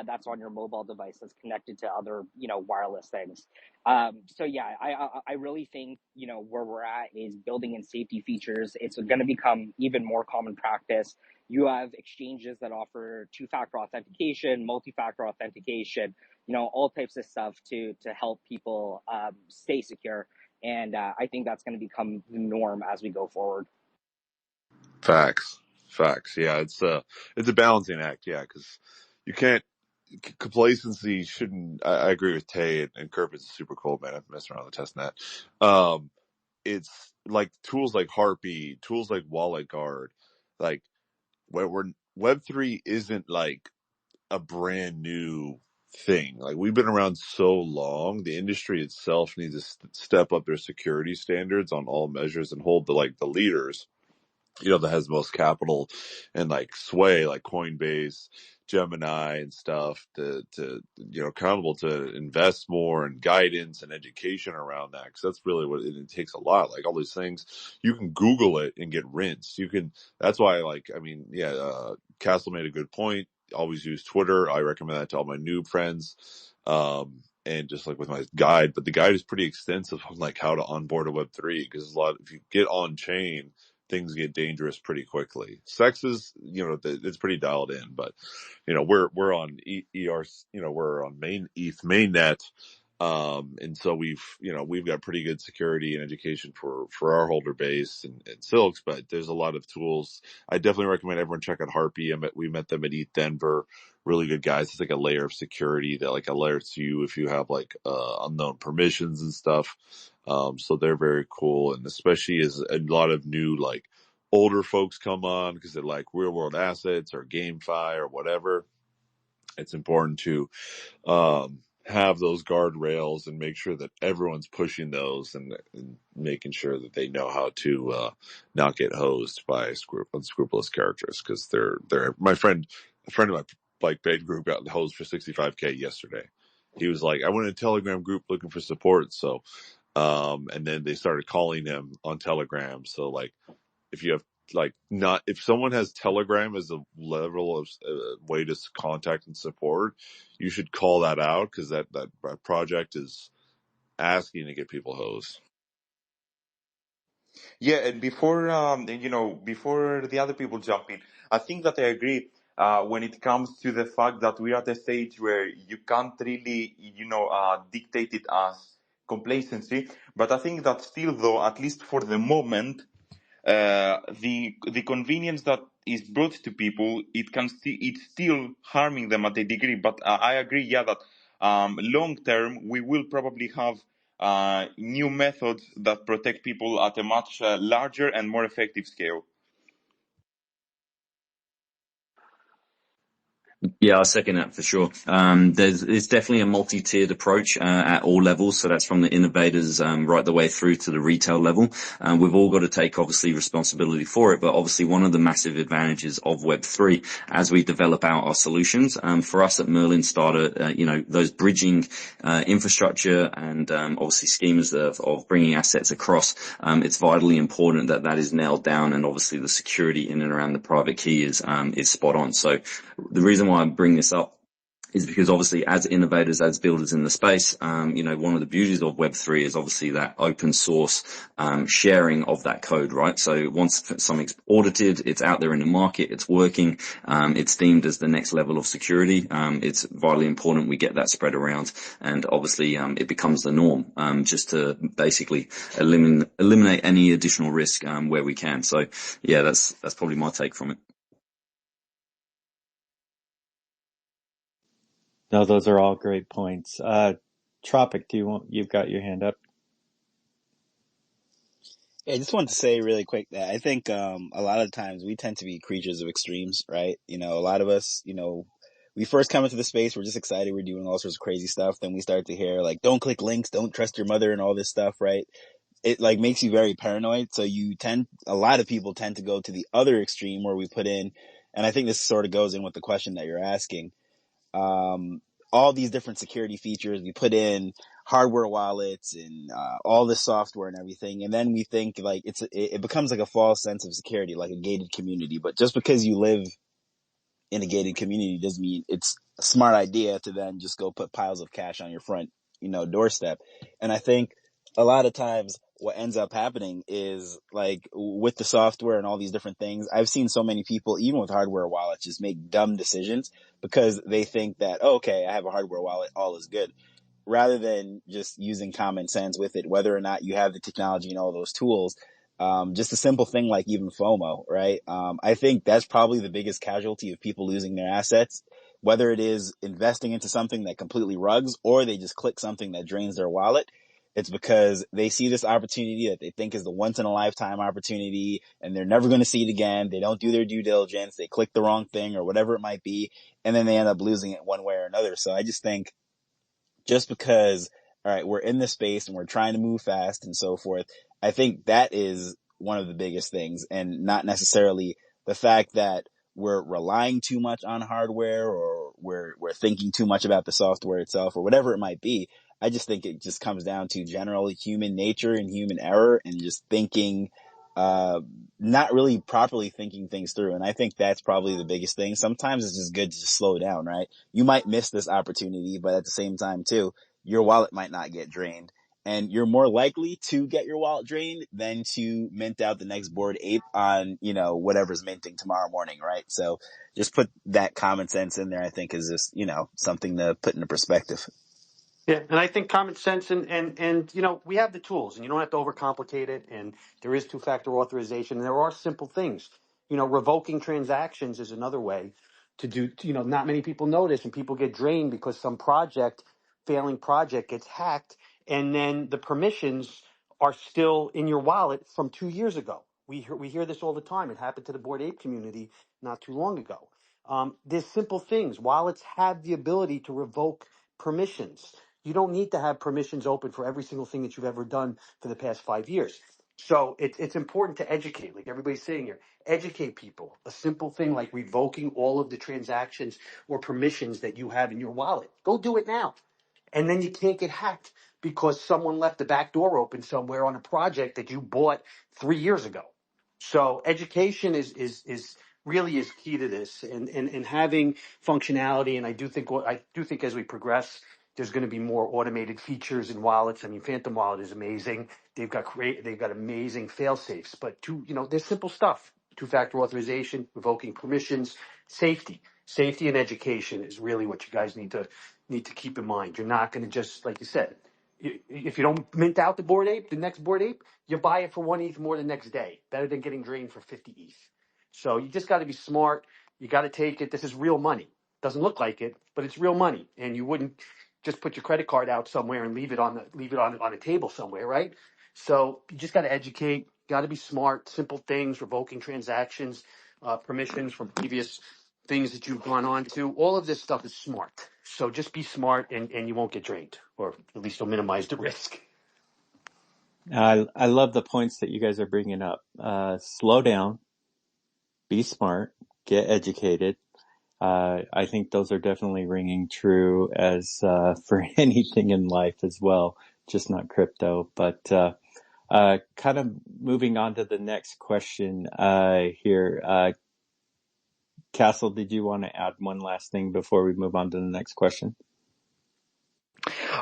That's on your mobile device that's connected to other, wireless things. So yeah, I really think, where we're at is building in safety features. It's going to become even more common practice. You have exchanges that offer two-factor authentication, multi-factor authentication, all types of stuff to help people stay secure. And I think that's going to become the norm as we go forward. Facts. Yeah, it's a balancing act. Yeah, because you can't. Complacency shouldn't. I agree with Tay, and Kerp is super cool, man. I've messed around with the testnet. It's like tools like Harpy, tools like Wallet Guard, like where Web3 isn't like a brand new thing. Like we've been around so long, the industry itself needs to step up their security standards on all measures and hold the leaders, that has most capital and like sway, like Coinbase, Gemini and stuff to accountable to invest more in guidance and education around that. Cause that's really what it takes a lot. Like all these things, you can Google it and get rinsed. That's why Castle made a good point. Always use Twitter. I recommend that to all my new friends. And just like with my guide, but the guide is pretty extensive on like how to onboard a Web3, because if you get on chain, things get dangerous pretty quickly. Sex is, it's pretty dialed in, but we're on ER, we're on main ETH mainnet. And so we've got pretty good security and education for our holder base and Silks, but there's a lot of tools. I definitely recommend everyone check out Harpy. We met them at ETH Denver. Really good guys. It's like a layer of security that like alerts you if you have like unknown permissions and stuff. So they're very cool, and especially as a lot of new like older folks come on because they're like real world assets or GameFi or whatever. it's important to have those guardrails and make sure that everyone's pushing those and making sure that they know how to not get hosed by unscrupulous characters, because they're a friend of my like paid group got hosed for 65K yesterday. He was like, I went in a Telegram group looking for support, so and then they started calling him on Telegram. So like, if you have like not if someone has Telegram as a level of way to contact and support, you should call that out, because that project is asking to get people hosed. Yeah, and before the other people jump in, I think that I agree when it comes to the fact that we're at a stage where you can't really, dictate it as complacency. But I think that still, though, at least for the moment, the convenience that is brought to people, it's still harming them at a degree. But I agree, yeah, that long term we will probably have new methods that protect people at a much larger and more effective scale. Yeah, I second that for sure. It's definitely a multi-tiered approach at all levels. So that's from the innovators right the way through to the retail level. We've all got to take obviously responsibility for it. But obviously one of the massive advantages of Web3 as we develop out our solutions, for us at Merlin started, those bridging infrastructure and obviously schemas of bringing assets across. It's vitally important that that is nailed down, and obviously the security in and around the private key is spot on. So the reason why I bring this up is because obviously as innovators, as builders in the space, one of the beauties of Web3 is obviously that open source sharing of that code, right? So once something's audited, it's out there in the market, it's working, it's deemed as the next level of security. It's vitally important we get that spread around, and obviously it becomes the norm, just to basically eliminate any additional risk where we can. So yeah, that's probably my take from it. No, those are all great points. Tropic, you've got your hand up? Yeah, I just wanted to say really quick that I think a lot of times we tend to be creatures of extremes, right? A lot of us, we first come into the space, we're just excited, we're doing all sorts of crazy stuff. Then we start to hear like, don't click links, don't trust your mother, and all this stuff, right? It like makes you very paranoid. So a lot of people tend to go to the other extreme where we put in, and I think this sort of goes in with the question that you're asking. All these different security features, we put in hardware wallets and all this software and everything, and then we think like it becomes like a false sense of security, like a gated community. But just because you live in a gated community doesn't mean it's a smart idea to then just go put piles of cash on your front, doorstep. And I think a lot of times what ends up happening is like with the software and all these different things, I've seen so many people, even with hardware wallets, just make dumb decisions because they think that, oh, okay, I have a hardware wallet, all is good, rather than just using common sense with it, whether or not you have the technology and all those tools. Just a simple thing like even FOMO, right? I think that's probably the biggest casualty of people losing their assets, whether it is investing into something that completely rugs or they just click something that drains their wallet. It's because they see this opportunity that they think is the once in a lifetime opportunity and they're never going to see it again. They don't do their due diligence. They click the wrong thing or whatever it might be. And then they end up losing it one way or another. So I just think just because, all right, we're in this space and we're trying to move fast and so forth, I think that is one of the biggest things, and not necessarily the fact that we're relying too much on hardware or we're thinking too much about the software itself or whatever it might be. I just think it just comes down to general human nature and human error and just thinking, not really properly thinking things through. And I think that's probably the biggest thing. Sometimes it's just good to just slow down, right? You might miss this opportunity, but at the same time too, your wallet might not get drained. And you're more likely to get your wallet drained than to mint out the next Bored Ape on, whatever's minting tomorrow morning, right? So just put that common sense in there, I think is just, something to put into perspective. Yeah, and I think common sense and we have the tools and you don't have to overcomplicate it, and there is two-factor authorization and there are simple things. Revoking transactions is another way to do, not many people know this and people get drained because some failing project gets hacked and then the permissions are still in your wallet from 2 years ago. We hear this all the time. It happened to the Bored Ape community not too long ago. There's simple things. Wallets have the ability to revoke permissions. You don't need to have permissions open for every single thing that you've ever done for the past 5 years. So it's important to educate, like everybody's saying here, educate people. A simple thing like revoking all of the transactions or permissions that you have in your wallet. Go do it now. And then you can't get hacked because someone left the back door open somewhere on a project that you bought 3 years ago. So education is really is key to this, and having functionality. And I do think as we progress, there's going to be more automated features in wallets. I mean, Phantom Wallet is amazing. They've got amazing fail safes, but there's simple stuff. Two-factor authorization, revoking permissions, safety and education is really what you guys need to keep in mind. You're not going to just, like you said, if you don't mint out the next Bored Ape, you buy it for 1 ETH more the next day. Better than getting drained for 50 ETH. So you just got to be smart. You got to take it. This is real money. Doesn't look like it, but it's real money. And you wouldn't just put your credit card out somewhere and leave it on a table somewhere, right? So you just got to educate. Got to be smart. Simple things, revoking transactions, permissions from previous things that you've gone on to. All of this stuff is smart. So just be smart, and you won't get drained, or at least you'll minimize the risk. I love the points that you guys are bringing up. Slow down, be smart, get educated. I think those are definitely ringing true as for anything in life as well, just not crypto. But kind of moving on to the next question here. Castle, did you want to add one last thing before we move on to the next question?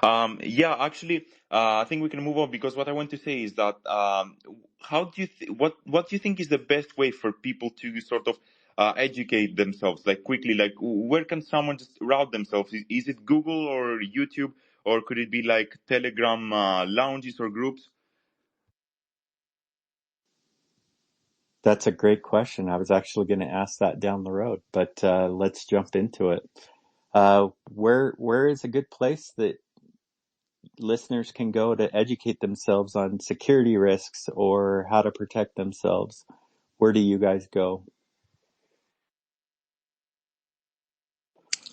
Yeah, actually, I think we can move on because what I want to say is that how do you what do you think is the best way for people to sort of educate themselves, like quickly, like where can someone just route themselves? Is it Google or YouTube, or could it be like Telegram lounges or groups? That's a great question. I was actually going to ask that down the road, but let's jump into it. Where is a good place that listeners can go to educate themselves on security risks or how to protect themselves? Where do you guys go?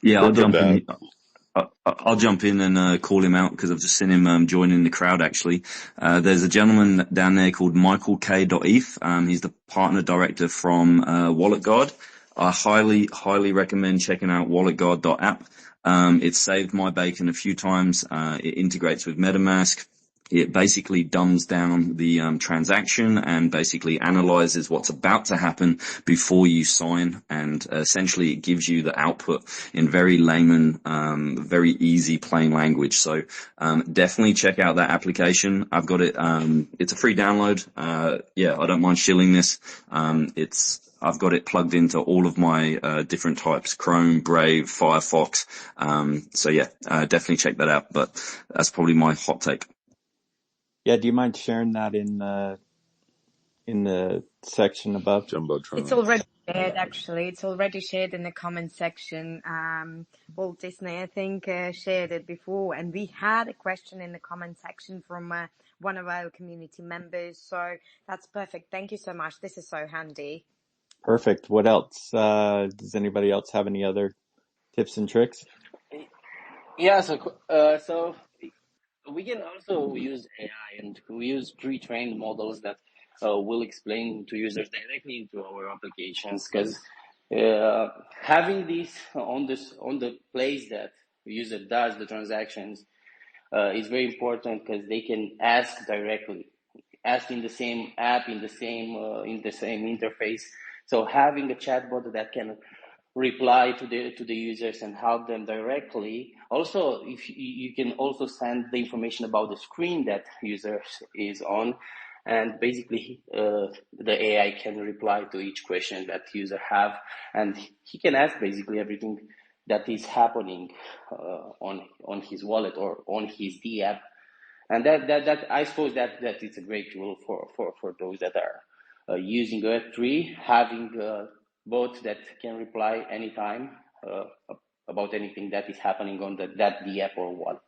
Yeah, I'll George or jump Dad? in. I'll jump in and call him out because I've just seen him joining the crowd. Actually, there's a gentleman down there called Michael K.eth. He's the partner director from WalletGuard. I highly recommend checking out WalletGuard.app. It's saved my bacon a few times. It integrates with MetaMask. It basically dumbs down the transaction and basically analyzes what's about to happen before you sign, and essentially it gives you the output in very layman, very easy, plain language. So definitely check out that application. I've got it. It's a free download. Yeah, I don't mind shilling this. I've got it plugged into all of my different types: Chrome, Brave, Firefox. So yeah, definitely check that out. But that's probably my hot take. Yeah, do you mind sharing that in the section above? Jumbotron. It's already shared, actually. It's already shared in the comment section. Walt Disney, I think, shared it before, and we had a question in the comment section from one of our community members. So that's perfect. Thank you so much. This is so handy. Perfect. What else? Does anybody else have any other tips and tricks? Yeah, so we can also use AI, and we use pre-trained models that will explain to users directly into our applications, because having these on the place that the user does the transactions is very important, because they can ask directly, ask in the same app, in the same interface. So having a chatbot that can reply to the users and help them directly. Also, if you can also send the information about the screen that user is on, and basically the AI can reply to each question that user have, and he can ask basically everything that is happening on his wallet or on his D app. And that I suppose that it's a great tool for those that are using Web3, having bots that can reply anytime about anything that is happening on that the app or wallet.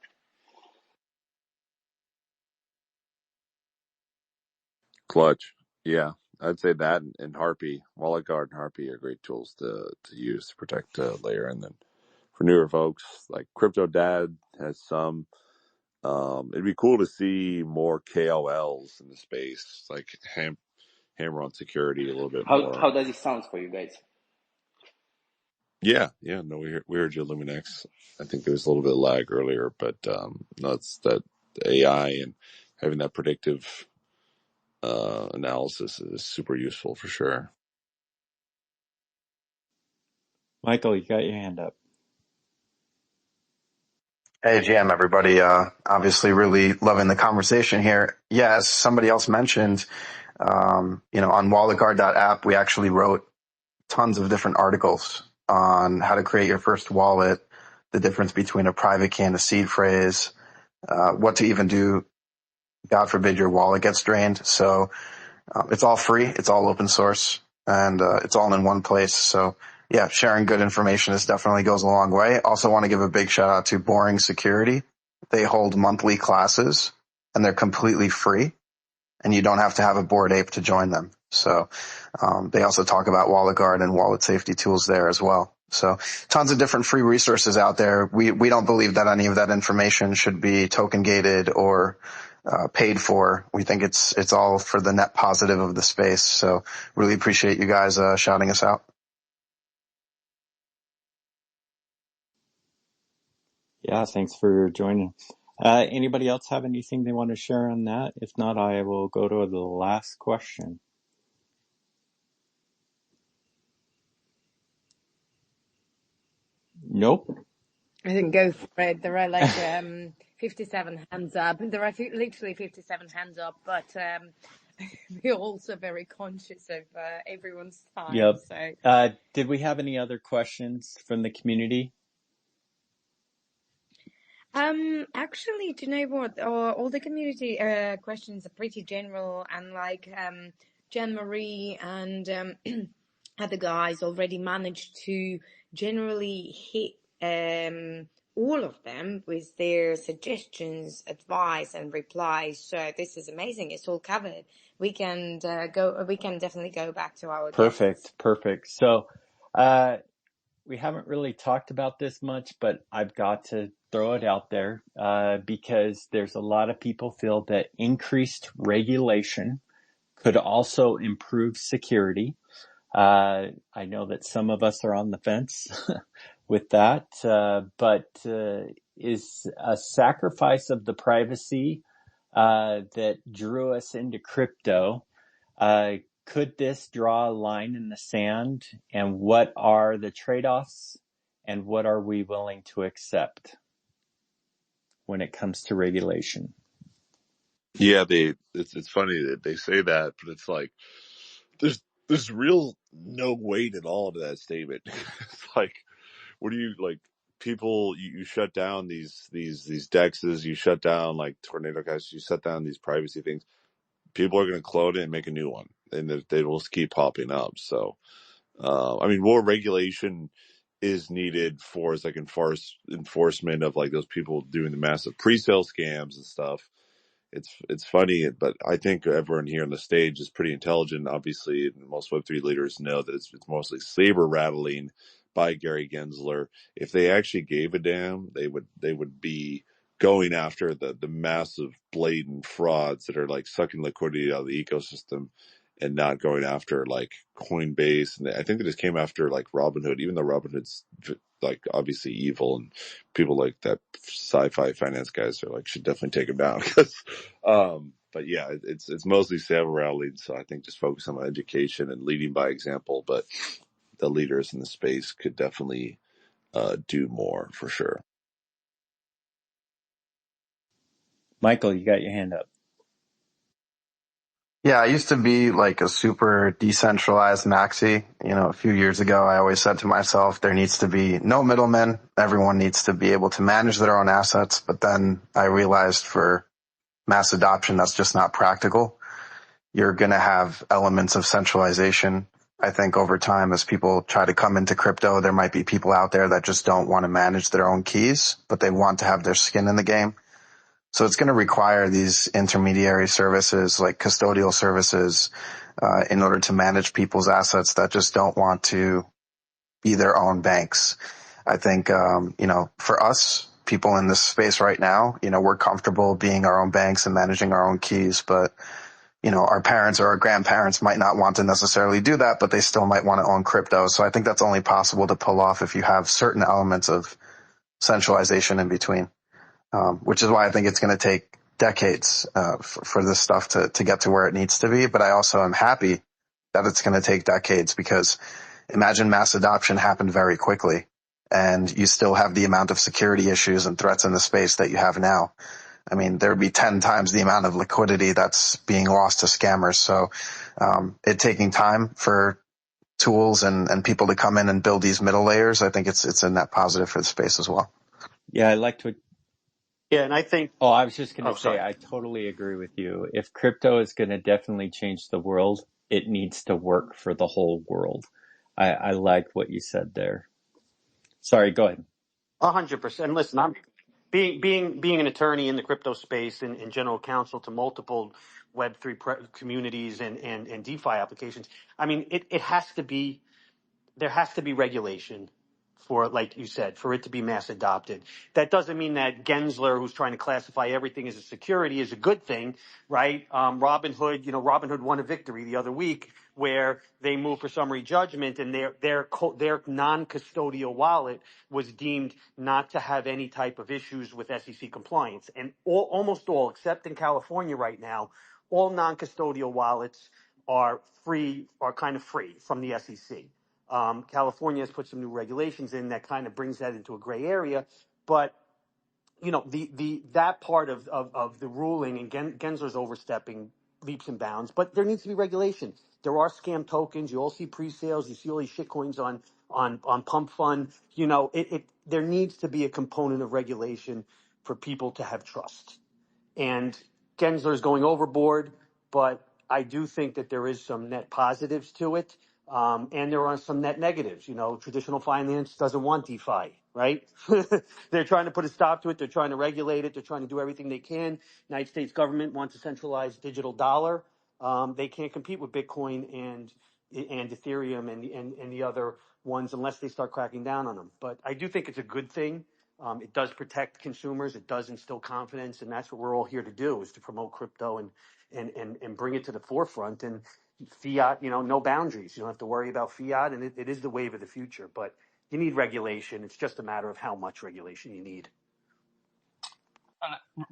Clutch. Yeah. I'd say that and Harpy, Wallet Guard and Harpy are great tools to use to protect layer. And then for newer folks, like Crypto Dad has some. It'd be cool to see more KOLs in the space, like hammer on security a little bit more. How does it sound for you guys? Yeah, no, we heard you, Luminex. I think there was a little bit of lag earlier, but no, it's that AI and having that predictive analysis is super useful for sure. Michael, you got your hand up. Hey, GM, everybody. Obviously really loving the conversation here. Yeah, as somebody else mentioned, on walletguard.app, we actually wrote tons of different articles on how to create your first wallet, the difference between a private key and a seed phrase, what to even do, God forbid your wallet gets drained. So it's all free. It's all open source, and it's all in one place. So yeah, sharing good information definitely goes a long way. Also want to give a big shout out to Boring Security. They hold monthly classes and they're completely free, and you don't have to have a Bored Ape to join them. So they also talk about Wallet Guard and wallet safety tools there as well. So tons of different free resources out there. We don't believe that any of that information should be token gated or paid for. We think it's all for the net positive of the space. So really appreciate you guys shouting us out. Yeah, thanks for joining. Anybody else have anything they want to share on that? If not, I will go to the last question. Nope. I think go for it. There are like 57 hands up. There are literally 57 hands up, but we're also very conscious of everyone's time. Yep. So, did we have any other questions from the community? actually, do you know what? All the community questions are pretty general, and like Jen Marie and other guys already managed to generally hit all of them with their suggestions, advice, and replies. So this is amazing. It's all covered. We can definitely go back to our guests. Perfect. So, we haven't really talked about this much, but I've got to throw it out there, because there's a lot of people feel that increased regulation could also improve security. I know that some of us are on the fence with that, but is a sacrifice of the privacy that drew us into crypto, could this draw a line in the sand? And what are the trade-offs? And what are we willing to accept when it comes to regulation? Yeah, it's funny that they say that, but it's like there's real no weight at all to that statement. It's like, what do you like? People, you shut down these dexes, you shut down like Tornado Cash, you shut down these privacy things. People are going to clone it and make a new one, and they will keep popping up. So, I mean, more regulation is needed for like enforcement of like those people doing the massive pre-sale scams and stuff. It's funny, but I think everyone here on the stage is pretty intelligent. Obviously, most Web3 leaders know that it's mostly saber rattling by Gary Gensler. If they actually gave a damn, they would be going after the massive blatant frauds that are like sucking liquidity out of the ecosystem, and not going after like Coinbase. And I think they just came after like Robinhood, even though Robinhood's like obviously evil, and people like that sci-fi finance guys are like should definitely take him down. But yeah, it's mostly saber rattling. So I think just focus on education and leading by example. But the leaders in the space could definitely do more for sure. Michael, you got your hand up. Yeah, I used to be like a super decentralized maxi. A few years ago, I always said to myself, there needs to be no middlemen. Everyone needs to be able to manage their own assets. But then I realized for mass adoption, that's just not practical. You're going to have elements of centralization. I think over time, as people try to come into crypto, there might be people out there that just don't want to manage their own keys, but they want to have their skin in the game. So it's going to require these intermediary services like custodial services, in order to manage people's assets that just don't want to be their own banks. I think, for us, people in this space right now, we're comfortable being our own banks and managing our own keys, but our parents or our grandparents might not want to necessarily do that, but they still might want to own crypto. So I think that's only possible to pull off if you have certain elements of centralization in between, which is why I think it's going to take decades for this stuff to get to where it needs to be. But I also am happy that it's going to take decades, because imagine mass adoption happened very quickly and you still have the amount of security issues and threats in the space that you have now. I mean, there would be 10 times the amount of liquidity that's being lost to scammers. So it taking time for tools and people to come in and build these middle layers, I think it's a net positive for the space as well. Yeah, I liked what. Yeah, and I think. Oh, I was just going to say, Sorry. I totally agree with you. If crypto is going to definitely change the world, it needs to work for the whole world. I like what you said there. Sorry, go ahead. 100%. Listen, I'm being an attorney in the crypto space and general counsel to multiple Web3 communities and DeFi applications. I mean, it has to be. There has to be regulation for, like you said, for it to be mass adopted. That doesn't mean that Gensler, who's trying to classify everything as a security, is a good thing, right? Robinhood won a victory the other week where they moved for summary judgment, and their non-custodial wallet was deemed not to have any type of issues with SEC compliance. And almost all, except in California right now, all non-custodial wallets are kind of free from the SEC. California has put some new regulations in that kind of brings that into a gray area, but that part of the ruling, and Gensler's overstepping leaps and bounds, but there needs to be regulation. There are scam tokens. You all see pre-sales. You see all these shitcoins on Pump Fund. There needs to be a component of regulation for people to have trust. And Gensler is going overboard, but I do think that there is some net positives to it. And there are some net negatives. Traditional finance doesn't want DeFi, right? They're trying to put a stop to it. They're trying to regulate it. They're trying to do everything they can. United States government wants a centralized digital dollar. They can't compete with Bitcoin and Ethereum and the other ones unless they start cracking down on them. But I do think it's a good thing. It does protect consumers. It does instill confidence, and that's what we're all here to do: is to promote crypto and bring it to the forefront. And fiat, no boundaries. You don't have to worry about fiat, and it is the wave of the future. But you need regulation. It's just a matter of how much regulation you need.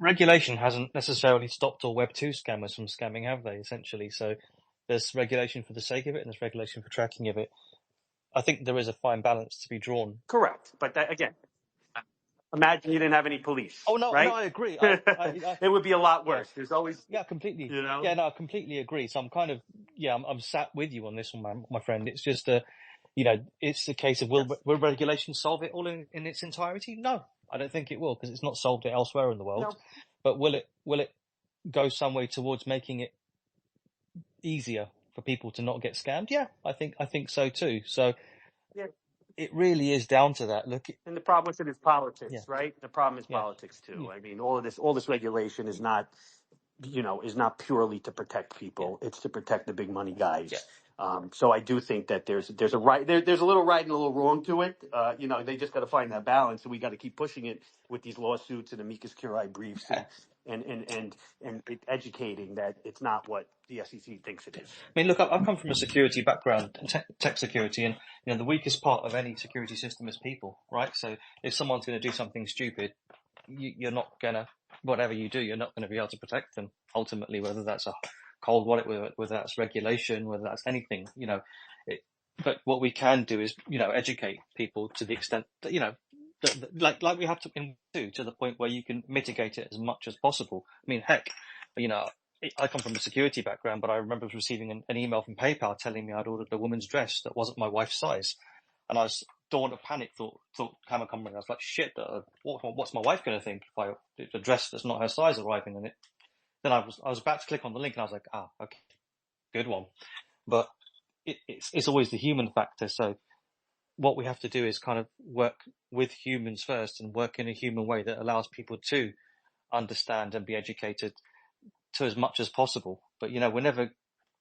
Regulation hasn't necessarily stopped all Web2 scammers from scamming, have they, essentially? So there's regulation for the sake of it, and there's regulation for tracking of it. I think there is a fine balance to be drawn. Correct. But again, imagine you didn't have any police. Oh, no, right? no, I agree. It would be a lot worse. Yeah. There's always... Yeah, completely. Yeah, no, I completely agree. So I'm kind of, I'm sat with you on this one, my friend. It's just it's a case of will regulation solve it all in its entirety? No, I don't think it will, because it's not solved it elsewhere in the world. No. But will it go some way towards making it easier for people to not get scammed? Yeah, I think so too. So it really is down to that. Look, and the problem with it is politics, right? The problem is politics too. I mean, all this regulation is not purely to protect people. It's to protect the big money guys. So I do think that there's a right there's a little right and a little wrong to it. They just got to find that balance, and we got to keep pushing it with these lawsuits and amicus curiae briefs and educating that it's not what the SEC thinks it is. I mean, look, I've come from a security background, tech security, and the weakest part of any security system is people, right? So if someone's going to do something stupid, you're not going to, whatever you do, you're not going to be able to protect them ultimately, whether that's a cold wallet, whether that's regulation, whether that's anything, but what we can do is, educate people to the extent that, like we have to do, to the point where you can mitigate it as much as possible. I mean, heck, I come from a security background, but I remember receiving an email from PayPal telling me I'd ordered a woman's dress that wasn't my wife's size. And I was dawn of panic, thought came I was like, shit, what's my wife going to think if it's a dress that's not her size arriving in it? Then I was about to click on the link, and I was like, okay, good one. But it's always the human factor. So what we have to do is kind of work with humans first and work in a human way that allows people to understand and be educated to as much as possible. But we're never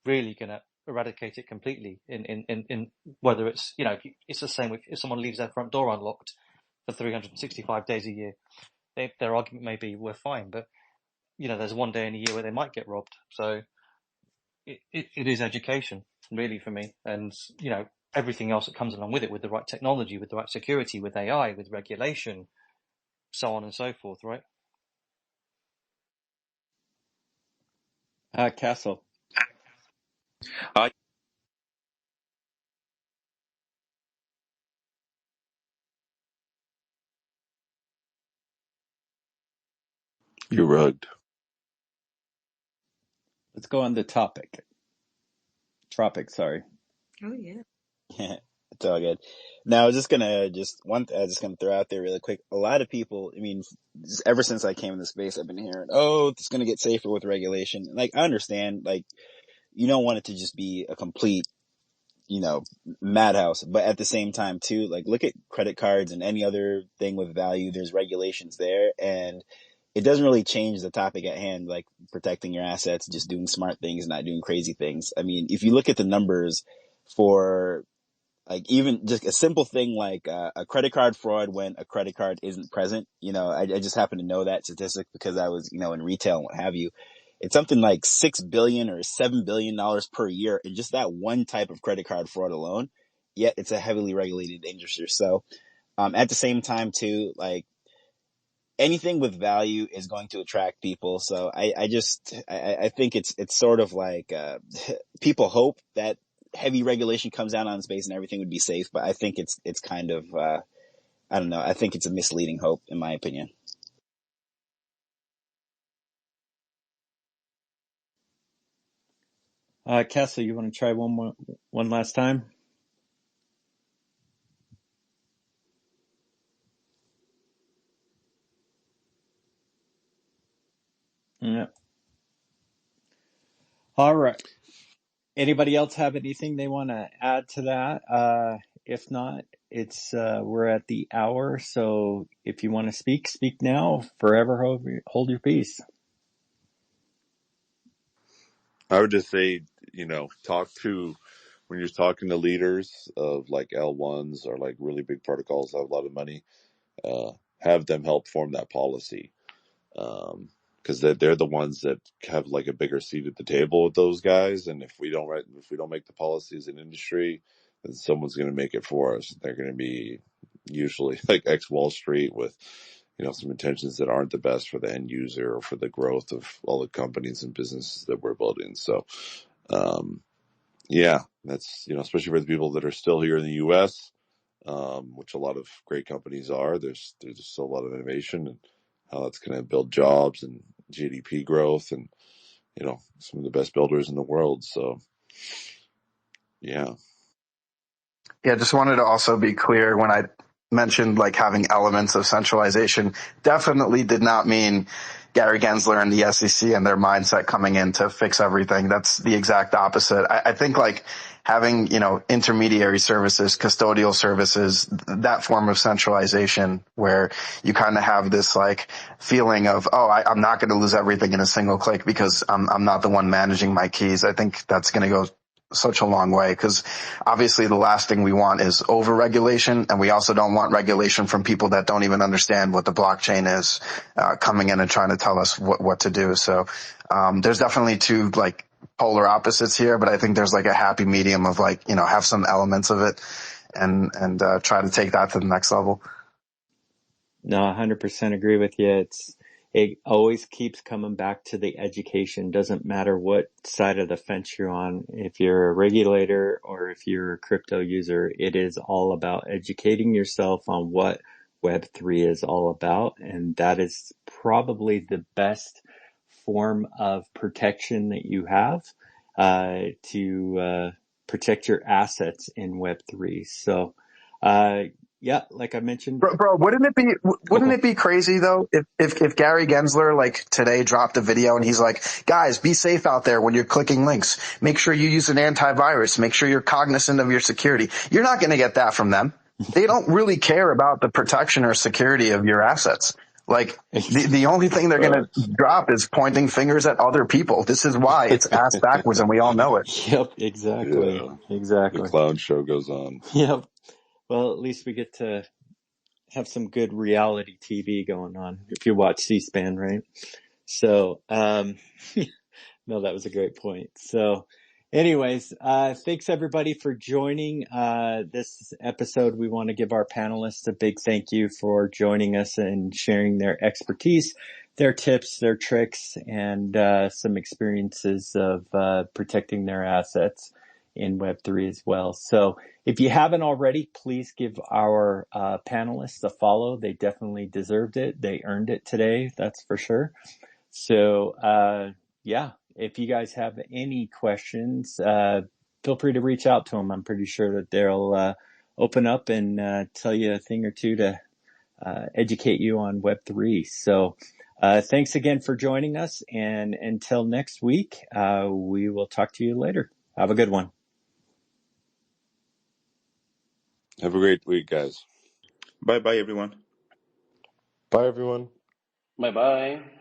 really going to eradicate it completely in whether it's, it's the same if someone leaves their front door unlocked for 365 days a year. Their argument may be we're fine, but there's one day in a year where they might get robbed. So it is education really for me, and everything else that comes along with it, with the right technology, with the right security, with AI, with regulation, so on and so forth, right? Castle. You're rugged. Let's go on the topic. Tropic, sorry. Oh, yeah. It's all good. Now, I was just gonna throw out there really quick. A lot of people, I mean, ever since I came in the space, I've been hearing, "Oh, it's gonna get safer with regulation." Like, I understand, like, you don't want it to just be a complete, madhouse, but at the same time, too, like, look at credit cards and any other thing with value. There's regulations there, and it doesn't really change the topic at hand, like protecting your assets, just doing smart things, not doing crazy things. I mean, if you look at the numbers for like even just a simple thing like a credit card fraud when a credit card isn't present. I just happen to know that statistic because I was, in retail and what have you. It's something like $6 billion or $7 billion per year in just that one type of credit card fraud alone. Yet it's a heavily regulated industry. So, at the same time too, like anything with value is going to attract people. So I think it's sort of like, people hope that heavy regulation comes down on space and everything would be safe, but I think it's kind of, I don't know. I think it's a misleading hope, in my opinion. Castle, you want to try one last time? Yeah. All right. Anybody else have anything they want to add to that? If not, we're at the hour. So if you want to speak now. Forever hold your peace. I would just say, when you're talking to leaders of like L1s or like really big protocols that have a lot of money, have them help form that policy. Because they're the ones that have like a bigger seat at the table with those guys. And if we don't make the policy as an industry, then someone's going to make it for us. They're going to be usually like ex Wall Street with, some intentions that aren't the best for the end user or for the growth of all the companies and businesses that we're building. So, yeah, that's, especially for the people that are still here in the U.S., which a lot of great companies are. There's still a lot of innovation and how that's going to build jobs and GDP growth and, some of the best builders in the world. So, yeah. Yeah, just wanted to also be clear when I mentioned like having elements of centralization, definitely did not mean Gary Gensler and the SEC and their mindset coming in to fix everything. That's the exact opposite. I think like having, intermediary services, custodial services, that form of centralization where you kind of have this like feeling of, I'm not going to lose everything in a single click because I'm not the one managing my keys. I think that's going to go such a long way because obviously the last thing we want is over-regulation, and we also don't want regulation from people that don't even understand what the blockchain is, coming in and trying to tell us what to do. So there's definitely two like polar opposites here, but I think there's like a happy medium of like, have some elements of it and try to take that to the next level. No, 100% agree with you. It always keeps coming back to the education. Doesn't matter what side of the fence you're on. If you're a regulator or if you're a crypto user, it is all about educating yourself on what Web3 is all about. And that is probably the best form of protection that you have, to protect your assets in Web3. So, yeah, like I mentioned. Bro, wouldn't it be crazy though if Gary Gensler like today dropped a video and he's like, guys, be safe out there when you're clicking links. Make sure you use an antivirus. Make sure you're cognizant of your security. You're not going to get that from them. They don't really care about the protection or security of your assets. Like the only thing they're going to Facts. drop is pointing fingers at other people. This is why it's ass backwards, and we all know it. Yep, exactly. Yeah. The Exactly. clown show goes on. Yep. Well, at least we get to have some good reality TV going on if you watch C-SPAN, right? So, no, that was a great point. So anyways, thanks everybody for joining, this episode. We want to give our panelists a big thank you for joining us and sharing their expertise, their tips, their tricks, and, some experiences of, protecting their assets in Web3 as well. So if you haven't already, please give our, panelists a follow. They definitely deserved it. They earned it today. That's for sure. So, yeah, if you guys have any questions, feel free to reach out to them. I'm pretty sure that they'll, open up and, tell you a thing or two to, educate you on Web3. So, thanks again for joining us. And until next week, we will talk to you later. Have a good one. Have a great week, guys. Bye bye, everyone. Bye, everyone. Bye bye.